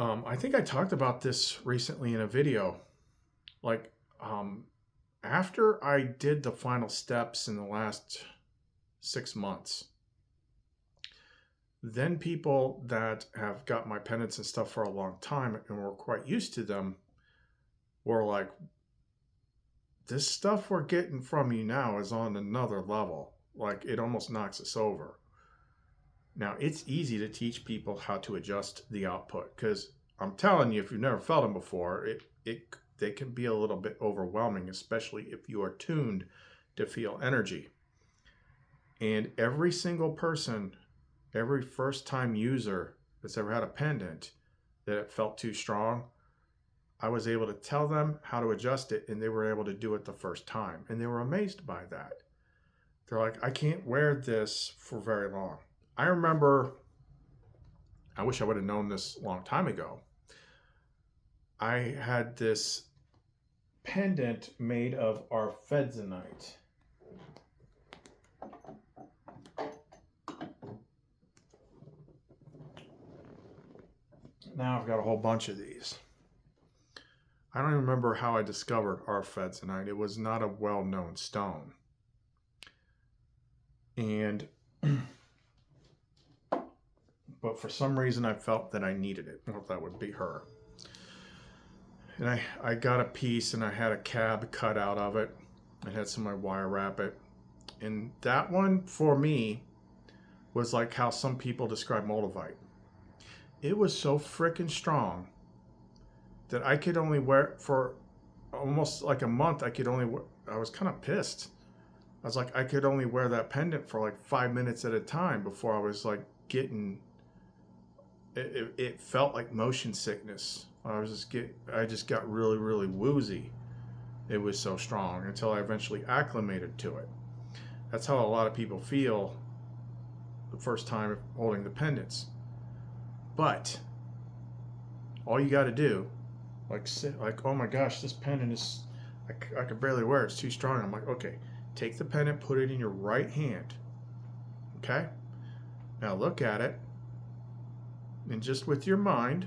I think I talked about this recently in a video. Like, after I did the final steps in the last 6 months, then people that have got my pendants and stuff for a long time and were quite used to them were like, this stuff we're getting from you now is on another level. Like, it almost knocks us over. Now, it's easy to teach people how to adjust the output, because I'm telling you, if you've never felt them before, they can be a little bit overwhelming, especially if you are tuned to feel energy. And every single person, every first-time user that's ever had a pendant that it felt too strong, I was able to tell them how to adjust it, and they were able to do it the first time. And they were amazed by that. They're like, I can't wear this for very long. I remember, I wish I would have known this a long time ago. I had this pendant made of arfedzonite. Now I've got a whole bunch of these. I don't even remember how I discovered arfedzonite. It was not a well-known stone. And but for some reason I felt that I needed it. Well, that would be her. And I got a piece and I had a cab cut out of it. I had somebody wire wrap it. And that one for me was like how some people describe Moldavite. It was so freaking strong that I could only wear it for almost like a month. I was kind of pissed. I was like, I could only wear that pendant for like 5 minutes at a time before I was like getting, it felt like motion sickness. I just got really, really woozy. It was so strong until I eventually acclimated to it. That's how a lot of people feel the first time holding the pendants. But all you got to do, like, oh my gosh, this pendant is, I can barely wear it. It's too strong. I'm like, okay, take the pendant, put it in your right hand. Okay? Now look at it. And just with your mind,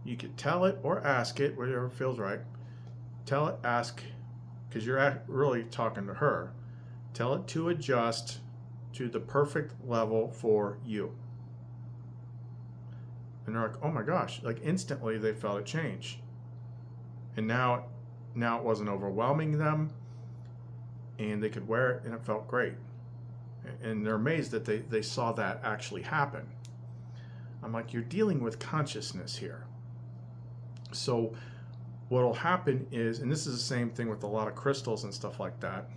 you could tell it or ask it, whatever feels right. Tell it, ask, because you're really talking to her. Tell it to adjust to the perfect level for you. And they're like, oh my gosh, like instantly they felt it change. And now it wasn't overwhelming them, and they could wear it and it felt great. And they're amazed that they saw that actually happen. I'm like, you're dealing with consciousness here. So what'll happen is, and this is the same thing with a lot of crystals and stuff like that,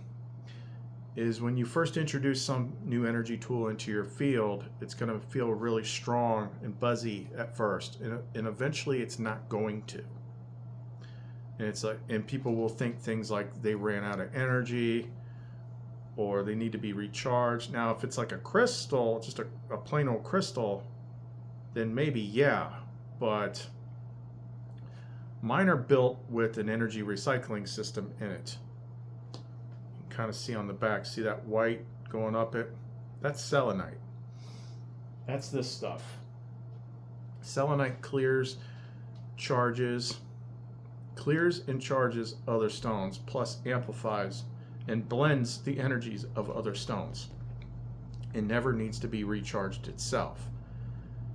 is when you first introduce some new energy tool into your field, it's going to feel really strong and buzzy at first, and eventually it's not going to. And it's like, and people will think things like they ran out of energy or they need to be recharged. Now, if it's like a crystal, just a plain old crystal, then maybe, yeah, but mine are built with an energy recycling system in it. You can kind of see on the back, see that white going up it? That's selenite. That's this stuff. Selenite clears and charges other stones, plus amplifies and blends the energies of other stones. It never needs to be recharged itself.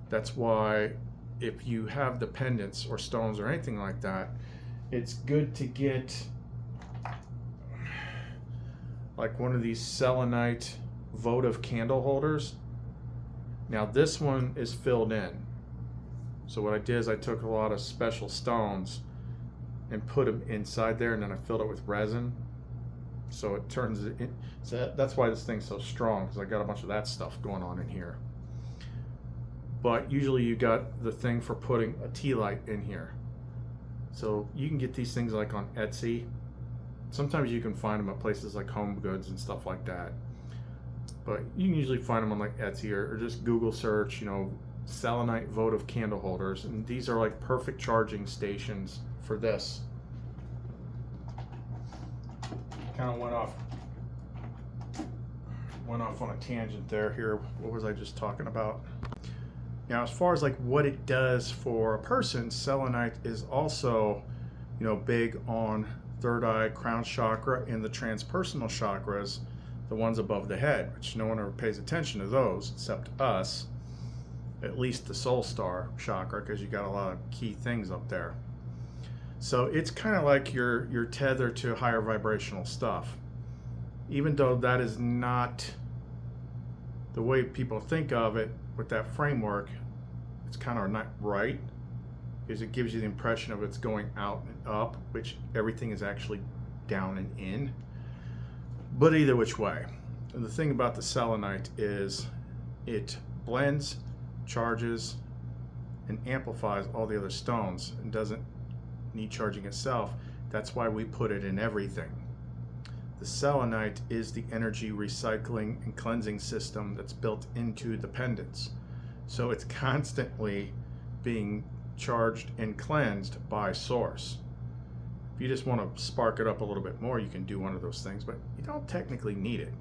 That's why if you have the pendants or stones or anything like that, it's good to get like one of these selenite votive candle holders. Now this one is filled in. So what I did is I took a lot of special stones and put them inside there, and then I filled it with resin. So it turns it in. So that's why this thing's so strong, because I got a bunch of that stuff going on in here. But usually you got the thing for putting a tea light in here. So you can get these things like on Etsy. Sometimes you can find them at places like Home Goods and stuff like that. But you can usually find them on like Etsy or just Google search, selenite votive candle holders. And these are like perfect charging stations for this. Kind of went off on a tangent there. Here, what was I just talking about? Now, as far as like what it does for a person, selenite is also, big on third eye, crown chakra, and the transpersonal chakras, the ones above the head, which no one ever pays attention to those except us, at least the soul star chakra, because you got a lot of key things up there. So it's kind of like your tether to higher vibrational stuff. Even though that is not the way people think of it with that framework, it's kind of not right, because it gives you the impression of it's going out and up, which everything is actually down and in. But either which way, the thing about the selenite is it blends, charges, and amplifies all the other stones and doesn't need charging itself. That's why we put it in everything. The selenite is the energy recycling and cleansing system that's built into the pendants. So it's constantly being charged and cleansed by source. If you just want to spark it up a little bit more, you can do one of those things, but you don't technically need it.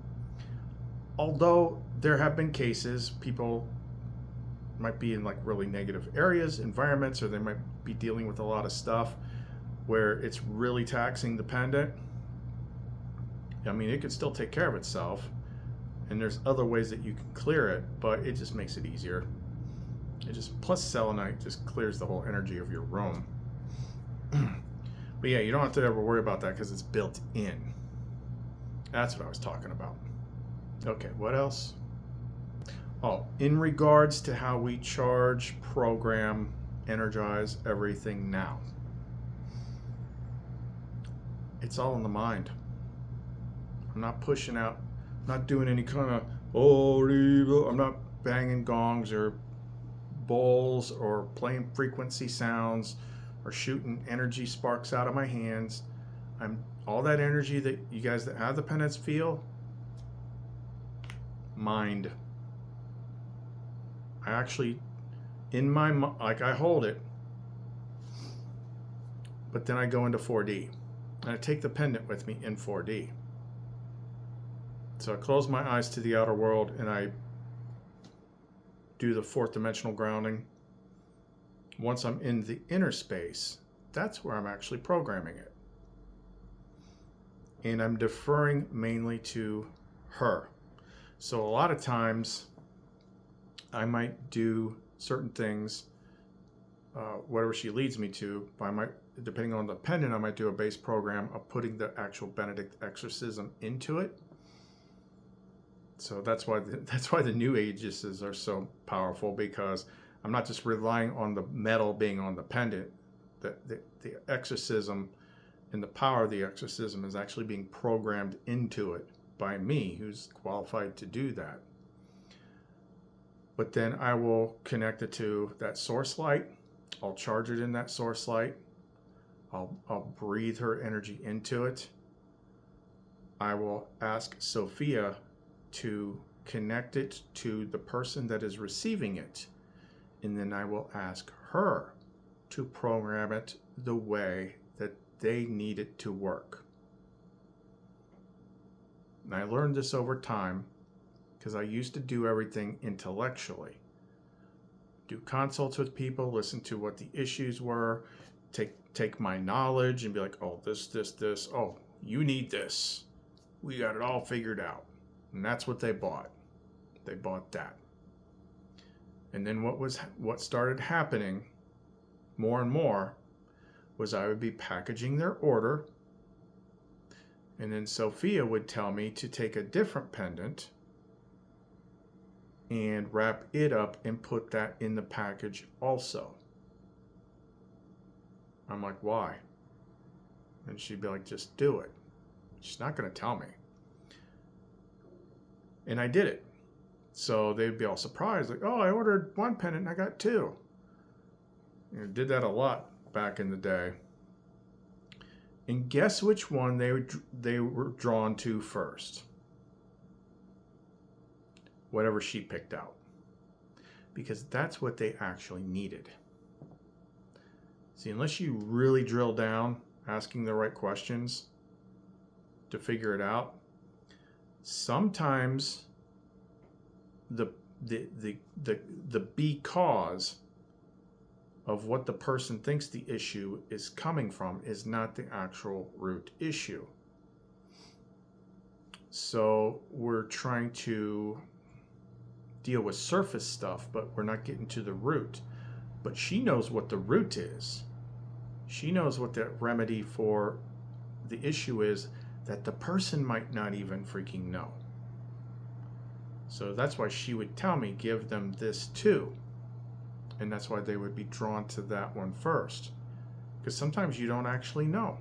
Although there have been cases, people might be in like really negative areas, environments, or they might be dealing with a lot of stuff where it's really taxing the pendant. I mean, it can still take care of itself, and there's other ways that you can clear it, but it just makes it easier. It just, plus selenite just clears the whole energy of your room. But yeah, you don't have to ever worry about that because it's built in. That's what I was talking about. Okay, what else? Oh, in regards to how we charge, program, energize everything now. It's all in the mind. I'm not pushing out, I'm not doing any kind of, I'm not banging gongs or bowls or playing frequency sounds or shooting energy sparks out of my hands. I'm all that energy that you guys that have the pendants feel, mind. I actually, in my, like I hold it, but then I go into 4D and I take the pendant with me in 4D. So I close my eyes to the outer world and I do the fourth dimensional grounding. Once I'm in the inner space, that's where I'm actually programming it. And I'm deferring mainly to her. So a lot of times I might do certain things, whatever she leads me to, depending on the pendant, I might do a base program of putting the actual Benedict exorcism into it. So that's why the New Ages are so powerful, because I'm not just relying on the metal being on the pendant. The exorcism and the power of the exorcism is actually being programmed into it by me, who's qualified to do that. But then I will connect it to that source light. I'll charge it in that source light. I'll breathe her energy into it. I will ask Sophia to connect it to the person that is receiving it. And then I will ask her to program it the way that they need it to work. And I learned this over time because I used to do everything intellectually. Do consults with people, listen to what the issues were, take my knowledge and be like, oh, this, oh, you need this. We got it all figured out. And that's what they bought. They bought that. And then what started happening more and more was I would be packaging their order, and then Sophia would tell me to take a different pendant and wrap it up and put that in the package also. I'm like, why? And she'd be like, just do it. She's not going to tell me. And I did it. So they'd be all surprised, like, oh, I ordered one pendant and I got two. Did that a lot back in the day. And guess which one they were drawn to first? Whatever she picked out. Because that's what they actually needed. See, unless you really drill down, asking the right questions to figure it out, sometimes the because of what the person thinks the issue is coming from is not the actual root issue. So we're trying to deal with surface stuff, but we're not getting to the root. But she knows what the root is. She knows what the remedy for the issue is that the person might not even freaking know. So that's why she would tell me, give them this too. And that's why they would be drawn to that one first. Because sometimes you don't actually know.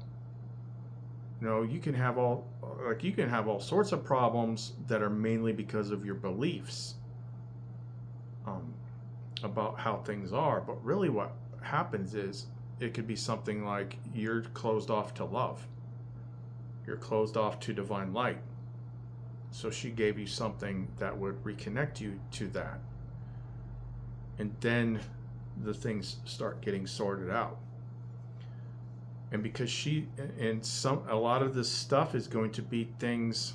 You know, you can have all sorts of problems that are mainly because of your beliefs about how things are. But really what happens is it could be something like you're closed off to love. You're closed off to divine light. So she gave you something that would reconnect you to that. And then the things start getting sorted out. And because a lot of this stuff is going to be things,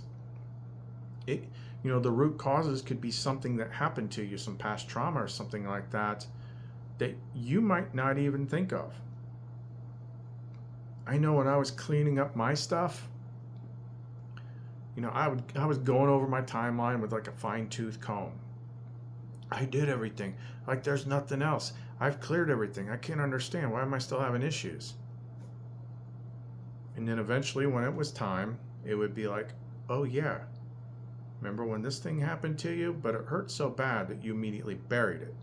the root causes could be something that happened to you, some past trauma or something like that you might not even think of. I know when I was cleaning up my stuff, I was going over my timeline with like a fine-tooth comb. I did everything. Like there's nothing else. I've cleared everything. I can't understand. Why am I still having issues? And then eventually, when it was time, it would be like, oh yeah, remember when this thing happened to you? But it hurt so bad that you immediately buried it.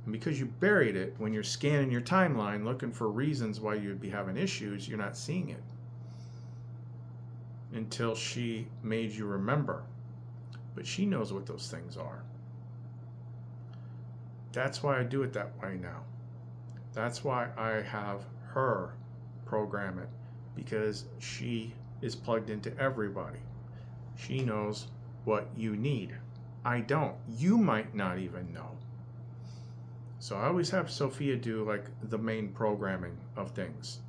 And because you buried it, when you're scanning your timeline looking for reasons why you'd be having issues, you're not seeing it. Until she made you remember. But she knows what those things are. That's why I do it that way now. That's why I have her program it, because she is plugged into everybody. She knows what you need. I don't. You might not even know. So I always have Sophia do like the main programming of things.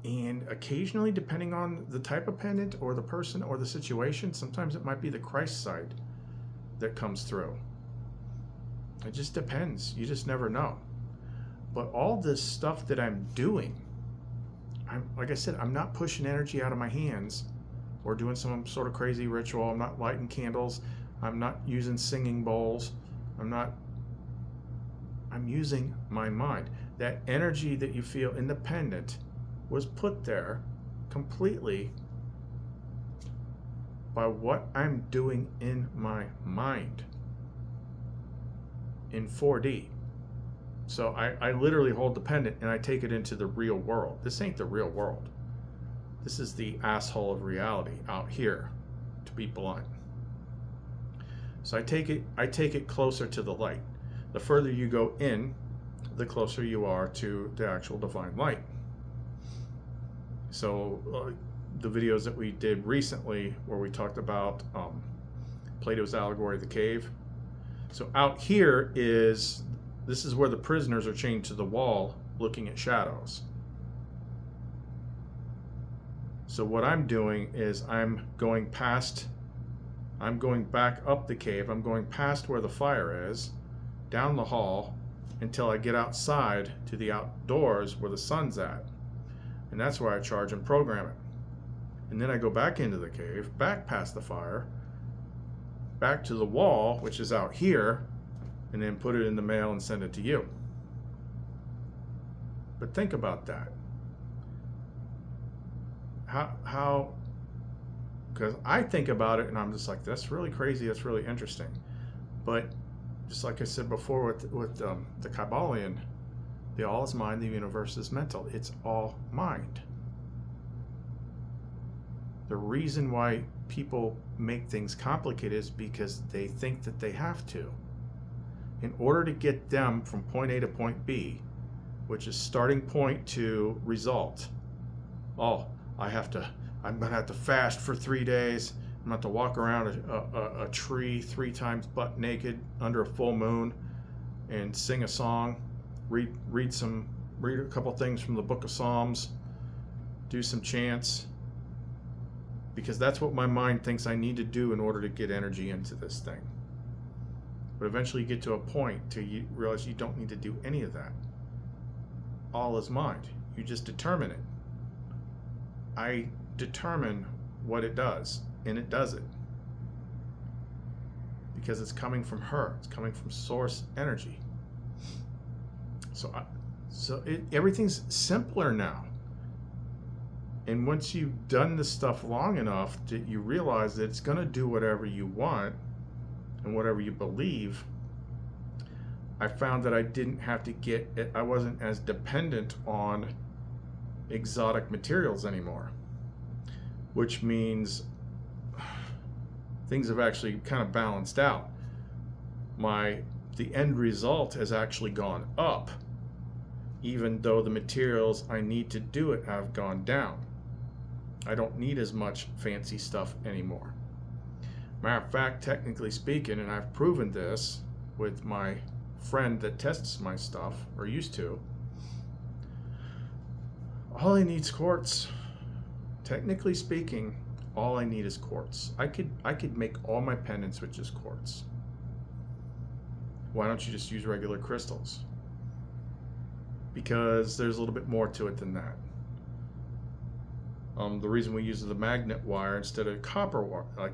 And occasionally, depending on the type of pendant or the person or the situation, sometimes it might be the Christ side that comes through. It just depends. You just never know. But all this stuff that I'm doing, like I said, I'm not pushing energy out of my hands or doing some sort of crazy ritual. I'm not lighting candles. I'm not using singing bowls. I'm using my mind. That energy that you feel in the pendant was put there completely by what I'm doing in my mind in 4D. So I literally hold the pendant and I take it into the real world. This ain't the real world. This is the asshole of reality out here, to be blunt. So I take it closer to the light. The further you go in, the closer you are to the actual divine light. So the videos that we did recently where we talked about Plato's allegory of the cave. So out here this is where the prisoners are chained to the wall looking at shadows. So what I'm doing is I'm going back up the cave. I'm going past where the fire is, down the hall, until I get outside to the outdoors where the sun's at. And that's where I charge and program it. And then I go back into the cave, back past the fire, back to the wall, which is out here, and then put it in the mail and send it to you. But think about that. How, because I think about it and I'm just like, that's really crazy, that's really interesting. But just like I said before with the Kabbalion, the all is mind, the universe is mental. It's all mind. The reason why people make things complicated is because they think that they have to. In order to get them from point A to point B, which is starting point to result. Oh, I'm gonna have to fast for 3 days. I'm gonna have to walk around a tree 3 times butt naked under a full moon and sing a song, read a couple things from the book of Psalms, do some chants, because that's what my mind thinks I need to do in order to get energy into this thing. But eventually you get to a point to you realize you don't need to do any of that. All is mind. You just determine it. I determine what it does, and it does it. Because it's coming from her. It's coming from source energy. So everything's simpler now. And once you've done this stuff long enough, that you realize that it's going to do whatever you want and whatever you believe, I found that I didn't have to I wasn't as dependent on exotic materials anymore, which means things have actually kind of balanced out. The end result has actually gone up, even though the materials I need to do it have gone down. I don't need as much fancy stuff anymore. Matter of fact, technically speaking, and I've proven this with my friend that tests my stuff, or used to, all I need is quartz. Technically speaking, all I need is quartz. I could make all my pendants with just quartz. Why don't you just use regular crystals? Because there's a little bit more to it than that. The reason we use the magnet wire instead of copper wire, like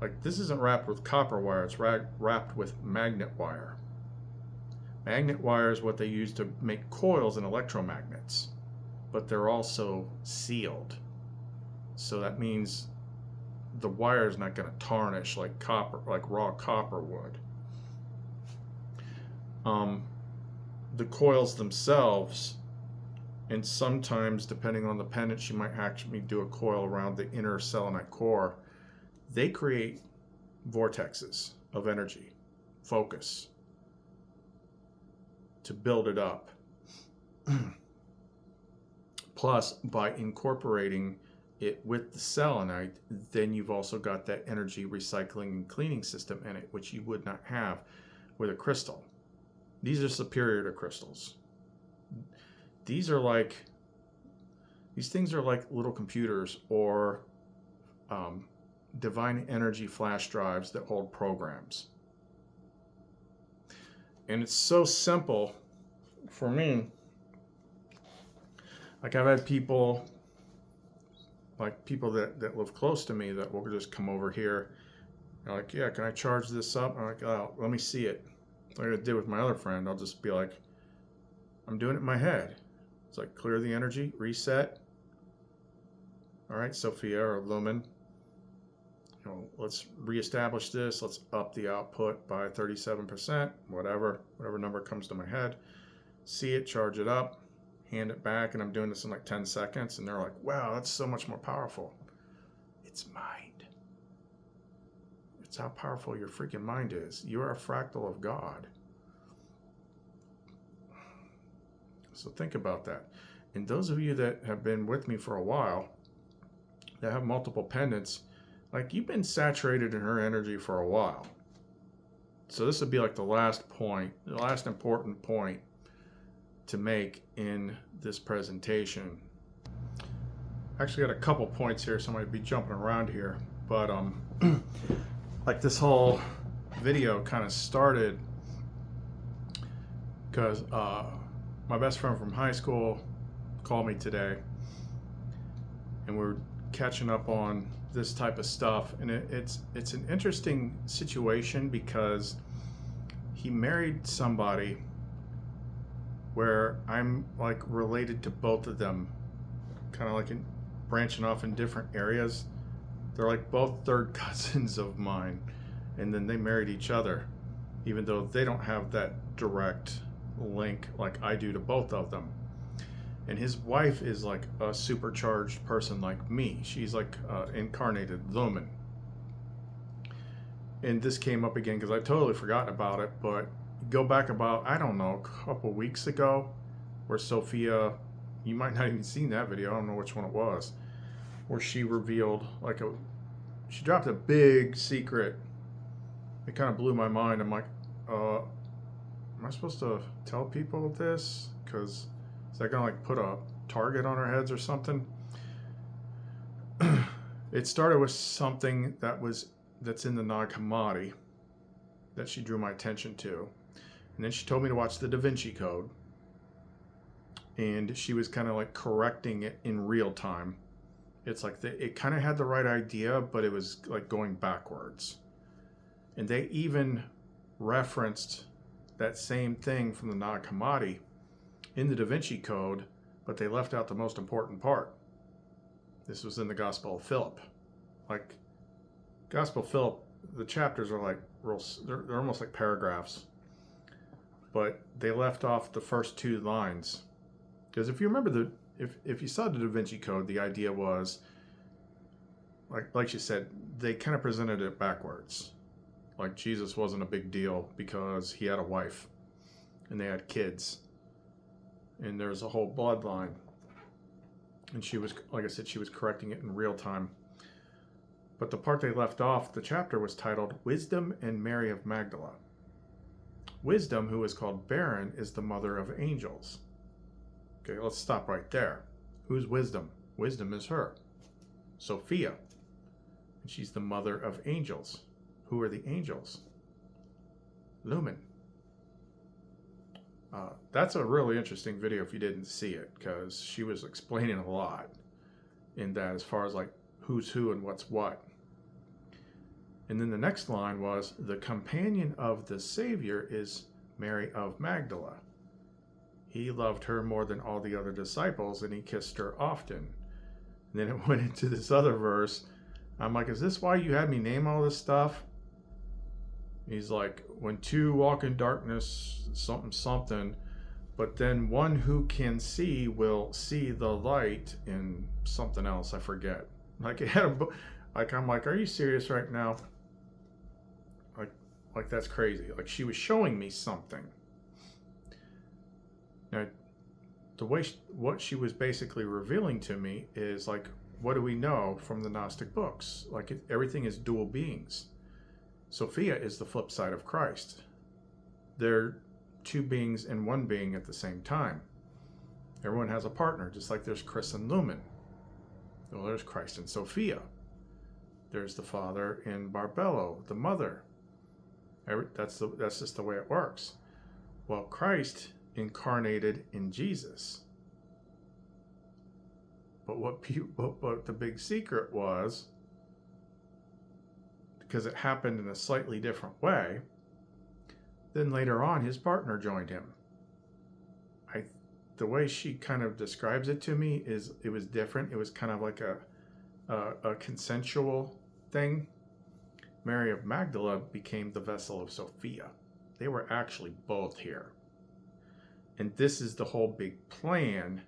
Like, this isn't wrapped with copper wire, it's wrapped with magnet wire. Magnet wire is what they use to make coils and electromagnets, but they're also sealed. So that means the wire is not going to tarnish like copper, like raw copper would. The coils themselves, and sometimes depending on the pendant, you might actually do a coil around the inner selenite core. They create vortexes of energy, focus, to build it up. Plus, by incorporating it with the selenite, then you've also got that energy recycling and cleaning system in it, which you would not have with a crystal. These are superior to crystals. These things are like little computers or divine energy flash drives that hold programs. And it's so simple for me. Like, I've had people that live close to me that will just come over here. They're like, yeah, can I charge this up? I'm like, oh, let me see it. Like I did with my other friend, I'll just be like, I'm doing it in my head. It's like, clear the energy, reset. All right, Sophia or Lumen, let's reestablish this. Let's up the output by 37%, whatever number comes to my head. See it, charge it up, hand it back, and I'm doing this in like 10 seconds. And they're like, wow, that's so much more powerful. It's mind. It's how powerful your freaking mind is. You are a fractal of God. So think about that. And those of you that have been with me for a while, that have multiple pendants, like, you've been saturated in her energy for a while. So this would be like the last important point to make in this presentation. I actually got a couple points here, so I might be jumping around here, but like, this whole video kind of started because my best friend from high school called me today, and we're catching up on this type of stuff, and it's an interesting situation because he married somebody where I'm like related to both of them, kind of like branching off in different areas. They're like both third cousins of mine, and then they married each other, even though they don't have that direct link like I do to both of them. And his wife is like a supercharged person like me. She's like incarnated Lumen. And this came up again because I totally forgotten about it, but go back about, I don't know, a couple weeks ago, where Sophia, you might not even seen that video, I don't know which one it was, where she revealed she dropped a big secret. It kind of blew my mind. I'm like, am I supposed to tell people this? Because is that gonna like put a target on our heads or something? It started with something that's in the Nag Hammadi that she drew my attention to, and then she told me to watch the Da Vinci Code, and she was kind of like correcting it in real time. It's like it kind of had the right idea, but it was like going backwards. And they even referenced that same thing from the Nag Hammadi in the Da Vinci Code, but they left out the most important part. This was in the Gospel of Philip. Like, Gospel of Philip, the chapters are like they're almost like paragraphs, but they left off the first two lines. Because if you remember if you saw the Da Vinci Code, the idea was, like she said, they kind of presented it backwards. Like, Jesus wasn't a big deal because he had a wife and they had kids, and there's a whole bloodline. And she was, like I said, she was correcting it in real time. But the part they left off, the chapter was titled Wisdom and Mary of Magdala. Wisdom, who is called barren, is the mother of angels. Okay, let's stop right there. Who's Wisdom? Wisdom is her, Sophia. And she's the mother of angels. Who are the angels? Lumen. That's a really interesting video if you didn't see it, because she was explaining a lot in that, as far as like who's who and what's what. And then the next line was, the companion of the Savior is Mary of Magdala. He loved her more than all the other disciples, and he kissed her often. And then it went into this other verse. I'm like, is this why you had me name all this stuff? He's like, when two walk in darkness, something, something, but then one who can see will see the light in something else. I forget. Like, it had a book. Like, I'm like, are you serious right now? Like that's crazy. Like, she was showing me something. Now, the way what she was basically revealing to me is like, what do we know from the Gnostic books? Like, everything is dual beings. Sophia is the flip side of Christ. They're two beings and one being at the same time. Everyone has a partner, just like there's Chris and Lumen. Well, there's Christ and Sophia. There's the Father in Barbello, the Mother. That's just the way it works. Well, Christ incarnated in Jesus. But what the big secret was, because it happened in a slightly different way, then later on his partner joined him. The way she kind of describes it to me is it was different. It was kind of like a consensual thing. Mary of Magdala became the vessel of Sophia. They were actually both here. And this is the whole big plan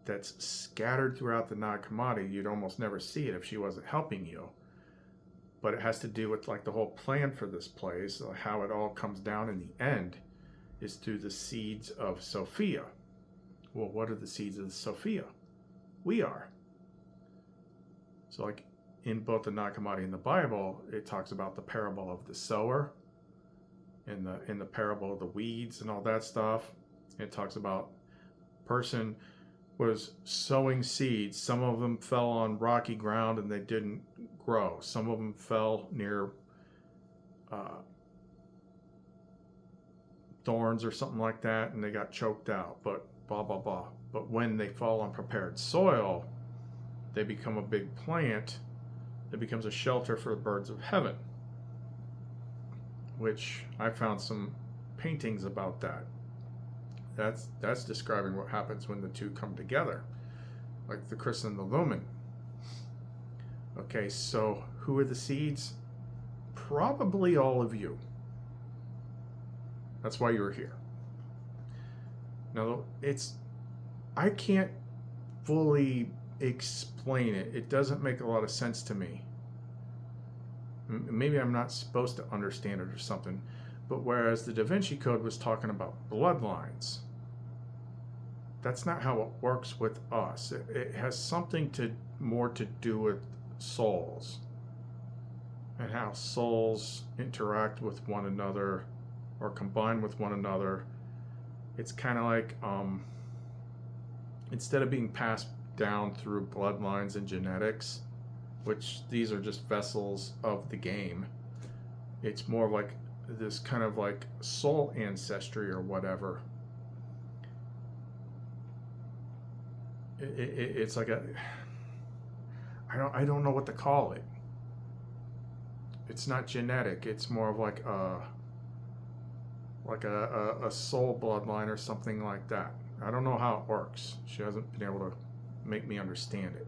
that's scattered throughout the Nag Hammadi. You'd almost never see it if she wasn't helping you. But it has to do with like the whole plan for this place, how it all comes down in the end is through the seeds of Sophia. Well, what are the seeds of Sophia? We are. So like in both the Nag Hammadi and the Bible, it talks about the parable of the sower and in the parable of the weeds and all that stuff. It talks about person was sowing seeds. Some of them fell on rocky ground and they didn't grow. Some of them fell near thorns or something like that and they got choked out, but blah, blah, blah. But when they fall on prepared soil, they become a big plant that becomes a shelter for the birds of heaven, which I found some paintings about that. That's describing what happens when the two come together, like the Chris and the Lumen. Okay, so who are the seeds? Probably all of you. That's why you're here. Now, I can't fully explain it. It doesn't make a lot of sense to me. Maybe I'm not supposed to understand it or something. But whereas the Da Vinci Code was talking about bloodlines, that's not how it works with us. It has something more to do with souls and how souls interact with one another or combine with one another. It's kind of like instead of being passed down through bloodlines and genetics, which these are just vessels of the game, it's more like this kind of like soul ancestry or whatever. It's like I don't know what to call it. It's not genetic. It's more of like a soul bloodline or something like that. I don't know how it works. She hasn't been able to make me understand it.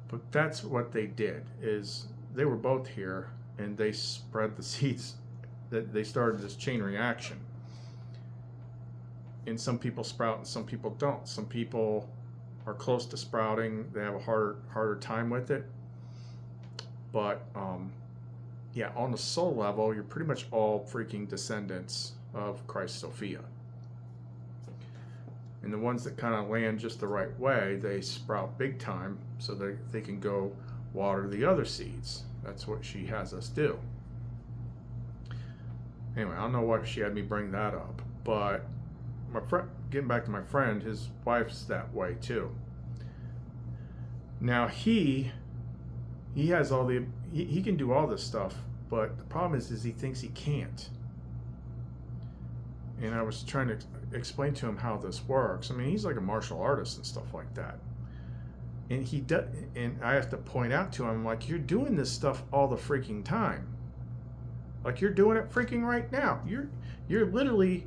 But that's what they did, is they were both here and they spread the seeds. That they started this chain reaction. And some people sprout and some people don't. Some people are close to sprouting. They have a harder time with it. But yeah, on the soul level, you're pretty much all freaking descendants of Christ Sophia. And the ones that kind of land just the right way, they sprout big time so they can go water the other seeds. That's what she has us do. Anyway, I don't know why she had me bring that up, but my friend, getting back to my friend, his wife's that way too. Now he has all he can do all this stuff, but the problem is he thinks he can't. And I was trying to explain to him how this works. I mean, he's like a martial artist and stuff like that. And he does, and I have to point out to him, like, you're doing this stuff all the freaking time. Like, you're doing it freaking right now. You're literally,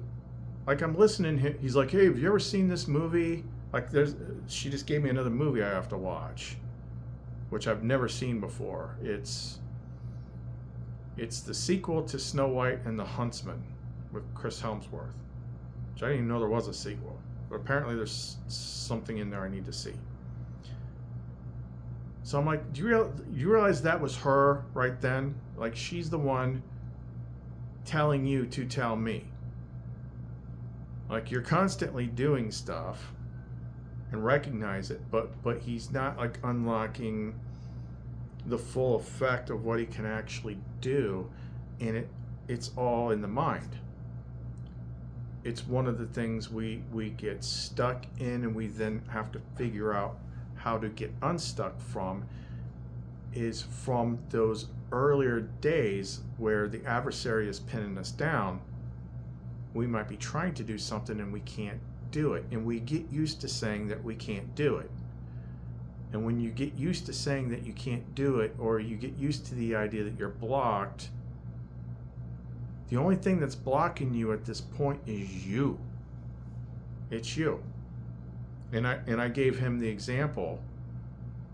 like, I'm listening. He's like, hey, have you ever seen this movie? Like, she just gave me another movie I have to watch, which I've never seen before. It's the sequel to Snow White and the Huntsman with Chris Helmsworth, which I didn't even know there was a sequel. But apparently there's something in there I need to see. So I'm like, do you realize that was her right then? Like, she's the one telling you to tell me. Like, you're constantly doing stuff and recognize it, but he's not, like, unlocking the full effect of what he can actually do, and it's all in the mind. It's one of the things we get stuck in, and we then have to figure out how to get unstuck from, is from those earlier days where the adversary is pinning us down. We might be trying to do something and we can't do it, and we get used to saying that we can't do it. And when you get used to saying that you can't do it, or you get used to the idea that you're blocked, the only thing that's blocking you at this point is you. It's you. And I gave him the example.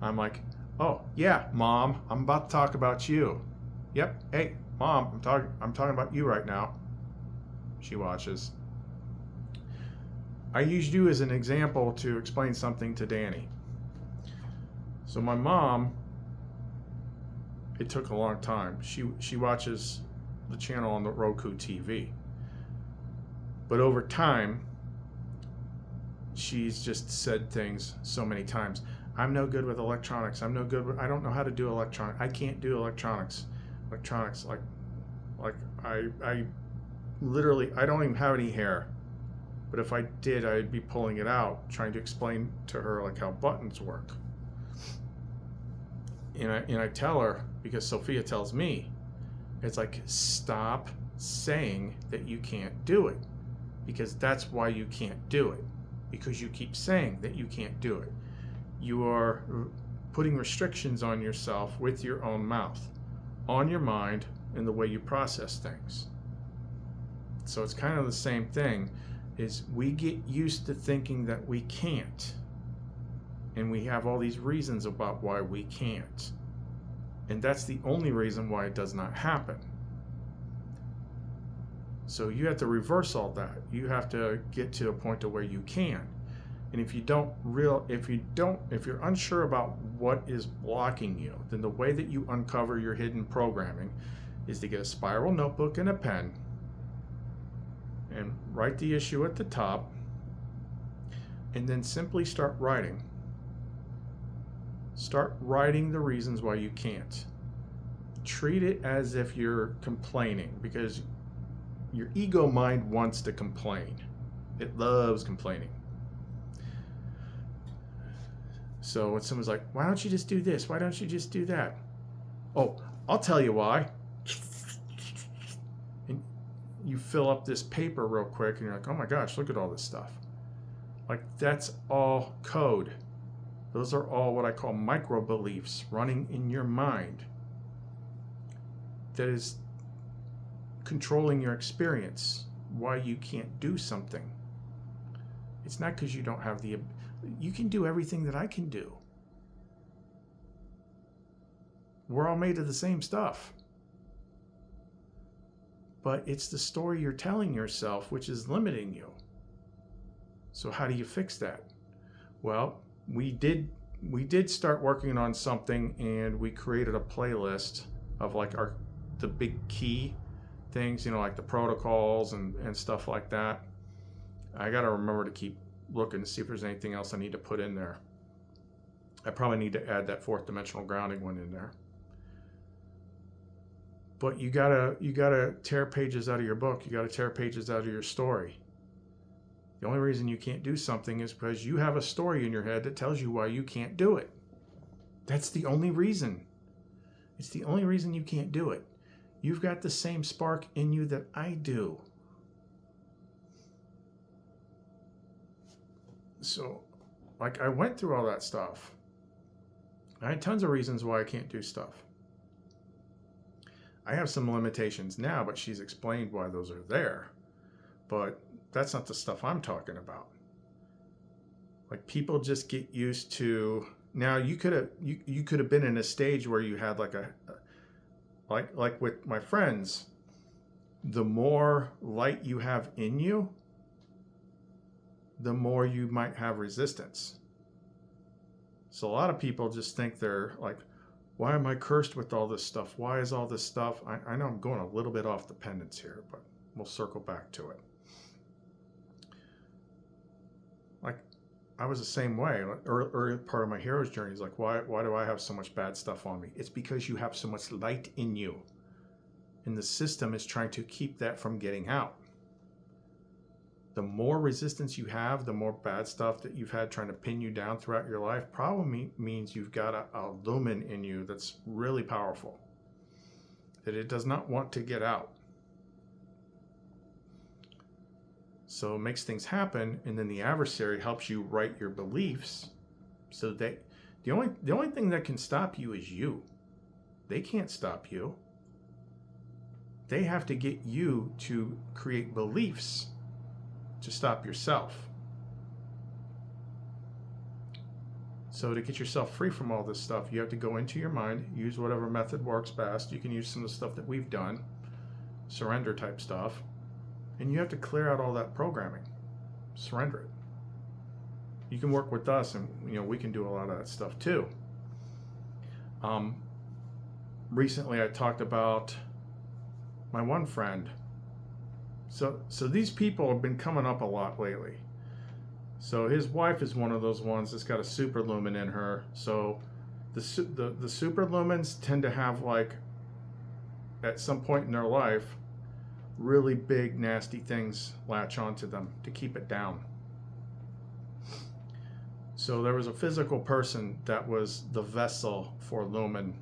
I'm like, oh yeah, Mom, I'm about to talk about you. Yep, hey, Mom, I'm talking about you right now. She watches. I used you as an example to explain something to Danny. So my mom, it took a long time. She watches the channel on the Roku TV. But over time, she's just said things so many times. I'm no good with electronics. I don't know how to do electronics. I can't do electronics. Like I literally, I don't even have any hair. But if I did, I'd be pulling it out, trying to explain to her like how buttons work. And I tell her, because Sophia tells me, it's like, stop saying that you can't do it, because that's why you can't do it, because you keep saying that you can't do it. You are putting restrictions on yourself with your own mouth, on your mind, and the way you process things. So it's kind of the same thing, is we get used to thinking that we can't, and we have all these reasons about why we can't. And that's the only reason why it does not happen. So you have to reverse all that. You have to get to a point to where you can. And if you're unsure about what is blocking you, then the way that you uncover your hidden programming is to get a spiral notebook and a pen and write the issue at the top, and then simply start writing. Start writing the reasons why you can't. Treat it as if you're complaining, because your ego mind wants to complain. It loves complaining. So when someone's like, why don't you just do this? Why don't you just do that? Oh, I'll tell you why. And you fill up this paper real quick and you're like, oh my gosh, look at all this stuff. Like, that's all code. Those are all what I call micro beliefs running in your mind that is controlling your experience, why you can't do something. It's not because you don't have you can do everything that I can do. We're all made of the same stuff. But it's the story you're telling yourself which is limiting you. So how do you fix that? Well, we did start working on something, and we created a playlist of like the big key things, like the protocols and stuff like that. I got to remember to keep looking to see if there's anything else I need to put in there. I probably need to add that fourth dimensional grounding one in there. But you gotta tear pages out of your book. You gotta tear pages out of your story. The only reason you can't do something is because you have a story in your head that tells you why you can't do it. That's the only reason. It's the only reason you can't do it. You've got the same spark in you that I do. So, like, I went through all that stuff. I had tons of reasons why I can't do stuff. I have some limitations now, but she's explained why those are there. But that's not the stuff I'm talking about. Like, people just get used to, now you could have been in a stage where you had like like with my friends, the more light you have in you, the more you might have resistance. So a lot of people just think they're like, why am I cursed with all this stuff? Why is all this stuff? I know I'm going a little bit off the pendants here, but we'll circle back to it. Like, I was the same way. Early part of my hero's journey is like, why do I have so much bad stuff on me? It's because you have so much light in you. And the system is trying to keep that from getting out. The more resistance you have, the more bad stuff that you've had trying to pin you down throughout your life probably means you've got a lumen in you that's really powerful, that it does not want to get out. So it makes things happen, and then the adversary helps you write your beliefs so that the only thing that can stop you is you. They can't stop you. They have to get you to create beliefs to stop yourself. So to get yourself free from all this stuff, you have to go into your mind, use whatever method works best. You can use some of the stuff that we've done, surrender type stuff, and you have to clear out all that programming. Surrender it. You can work with us, and we can do a lot of that stuff too. Recently I talked about my one friend. So these people have been coming up a lot lately. So his wife is one of those ones that's got a super lumen in her. So the super lumens tend to have, like, at some point in their life, really big nasty things latch onto them to keep it down. So there was a physical person that was the vessel for lumen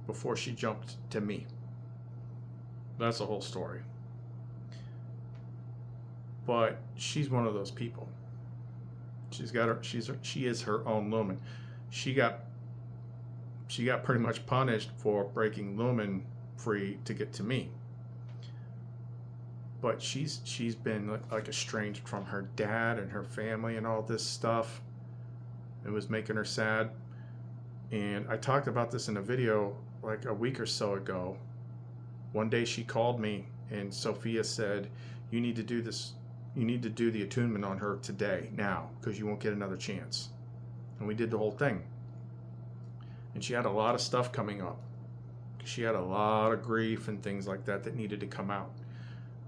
before she jumped to me. That's the whole story. But she's one of those people. She is her own lumen. She got pretty much punished for breaking lumen free to get to me. But she's been like estranged from her dad and her family and all this stuff. It was making her sad. And I talked about this in a video like a week or so ago. One day she called me and Sophia said, you need to do this. You need to do the attunement on her today, now, because you won't get another chance. And we did the whole thing. And she had a lot of stuff coming up. She had a lot of grief and things like that needed to come out.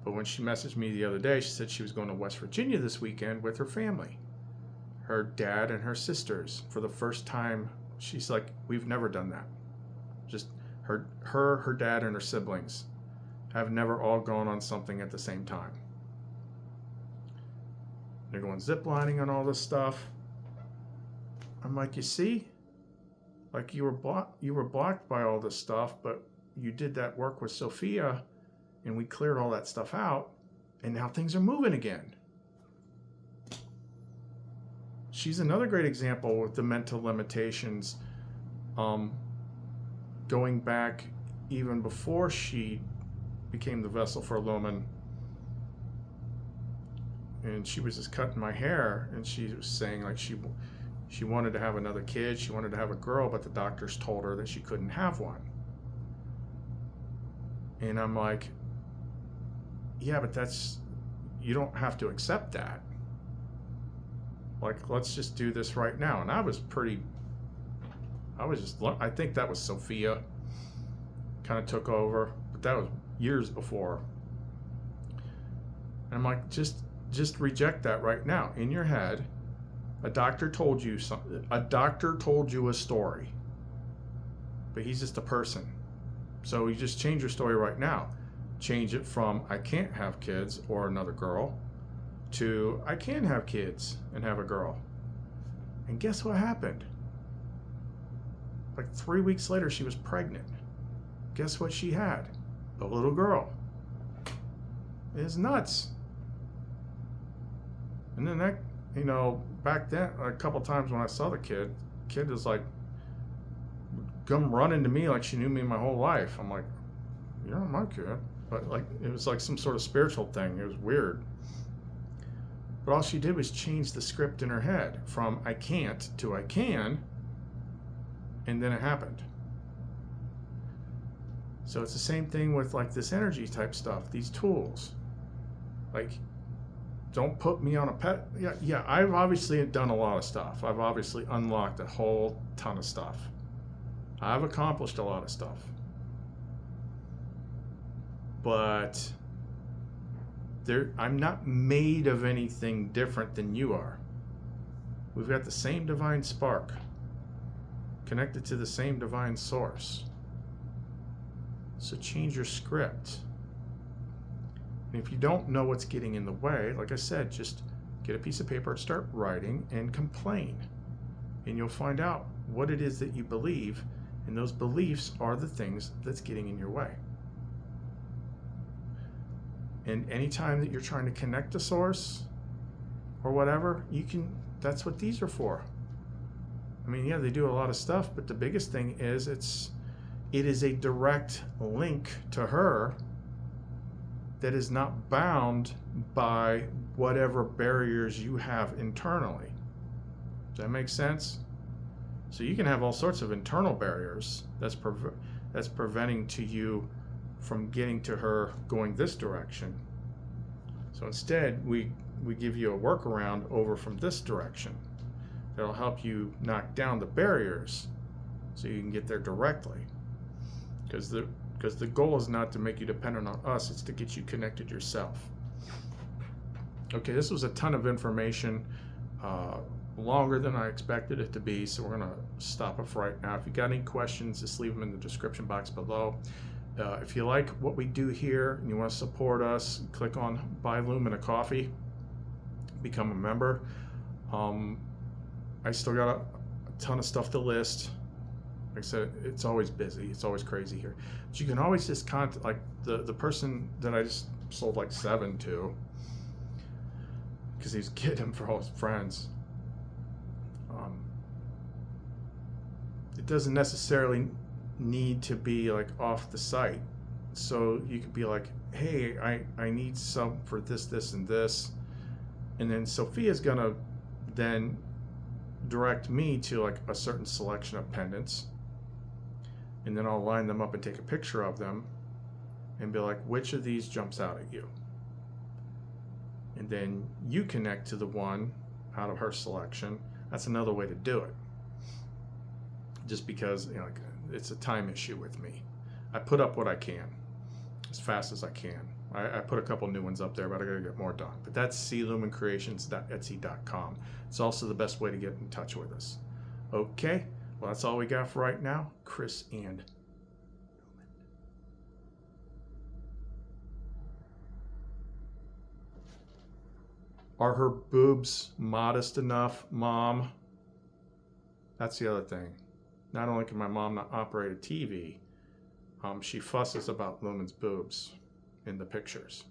But when she messaged me the other day, she said she was going to West Virginia this weekend with her family. Her dad and her sisters. For the first time, she's like, we've never done that. Just her dad and her siblings have never all gone on something at the same time. They're going ziplining and all this stuff. I'm like, you see? Like, you were blocked by all this stuff, but you did that work with Sophia, and we cleared all that stuff out, and now things are moving again. She's another great example with the mental limitations, going back even before she became the vessel for lumen. And she was just cutting my hair, and she was saying like she wanted to have another kid, she wanted to have a girl, but the doctors told her that she couldn't have one. And I'm like, yeah, but you don't have to accept that. Like, let's just do this right now. And I think that was Sophia kind of took over, but that was years before. And I'm like, just reject that right now. In your head, a doctor told you something. A doctor told you a story, but he's just a person. So you just change your story right now. Change it from I can't have kids or another girl to I can have kids and have a girl. And guess what happened? Like 3 weeks later, she was pregnant. Guess what she had? A little girl. It's nuts. And then that, back then, a couple times when I saw the kid was like come running to me like she knew me my whole life. I'm like, you're not my kid. But like, it was like some sort of spiritual thing. It was weird. But all she did was change the script in her head from I can't to I can, and then it happened. So it's the same thing with like this energy type stuff, these tools. Like, don't put me on a pet. Yeah, I've obviously done a lot of stuff. I've obviously unlocked a whole ton of stuff. I've accomplished a lot of stuff. But I'm not made of anything different than you are. We've got the same divine spark, connected to the same divine source. So change your script. And if you don't know what's getting in the way, like I said, just get a piece of paper, start writing, and complain. And you'll find out what it is that you believe, and those beliefs are the things that's getting in your way. And anytime that you're trying to connect to source or whatever, that's what these are for. I mean, yeah, they do a lot of stuff, but the biggest thing is it is a direct link to her that is not bound by whatever barriers you have internally. Does that make sense? So you can have all sorts of internal barriers that's preventing to you from getting to her going this direction. So instead, we give you a workaround over from this direction that'll help you knock down the barriers so you can get there directly. Because the goal is not to make you dependent on us, it's to get you connected yourself. Okay, this was a ton of information, longer than I expected it to be, so we're gonna stop it for right now. If you got any questions, just leave them in the description box below. If you like what we do here and you want to support us, click on Buy Lumen a Coffee, become a member. I still got a ton of stuff to list. Like I said, it's always busy. It's always crazy here. But you can always just contact, like the person that I just sold like 7 to, because he was getting them for all his friends. It doesn't necessarily need to be like off the site. So you could be like, hey, I need some for this, and this. And then Sophia's gonna then direct me to like a certain selection of pendants. And then I'll line them up and take a picture of them and be like, which of these jumps out at you? And then you connect to the one out of her selection. That's another way to do it. Just because, you know, like, it's a time issue with me. I put up what I can as fast as I can. I put a couple new ones up there, but I gotta get more done. But that's clumencreations.etsy.com. It's also the best way to get in touch with us. Okay, well, that's all we got for right now. Chris and are her boobs modest enough, Mom? That's the other thing. Not only can my mom not operate a TV, she fusses about Lumen's boobs in the pictures.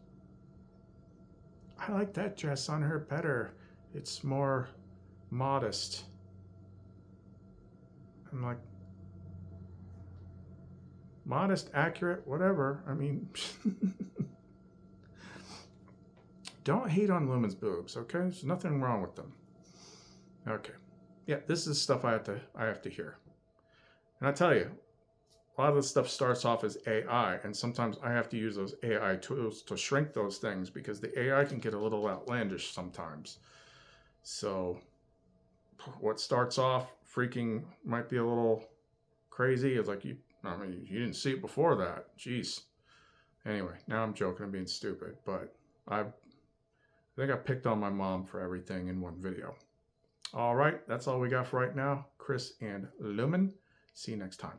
I like that dress on her better. It's more modest. I'm like, modest, accurate, whatever. I mean, don't hate on Lumen's boobs, okay? There's nothing wrong with them. Okay. Yeah, this is stuff I have to hear. And I tell you, a lot of this stuff starts off as AI, and sometimes I have to use those AI tools to shrink those things because the AI can get a little outlandish sometimes. So what starts off freaking might be a little crazy. It's like, you didn't see it before that. Jeez. Anyway, now I'm joking, I'm being stupid, but I think I picked on my mom for everything in one video. All right, that's all we got for right now. Chris and Lumen. See you next time.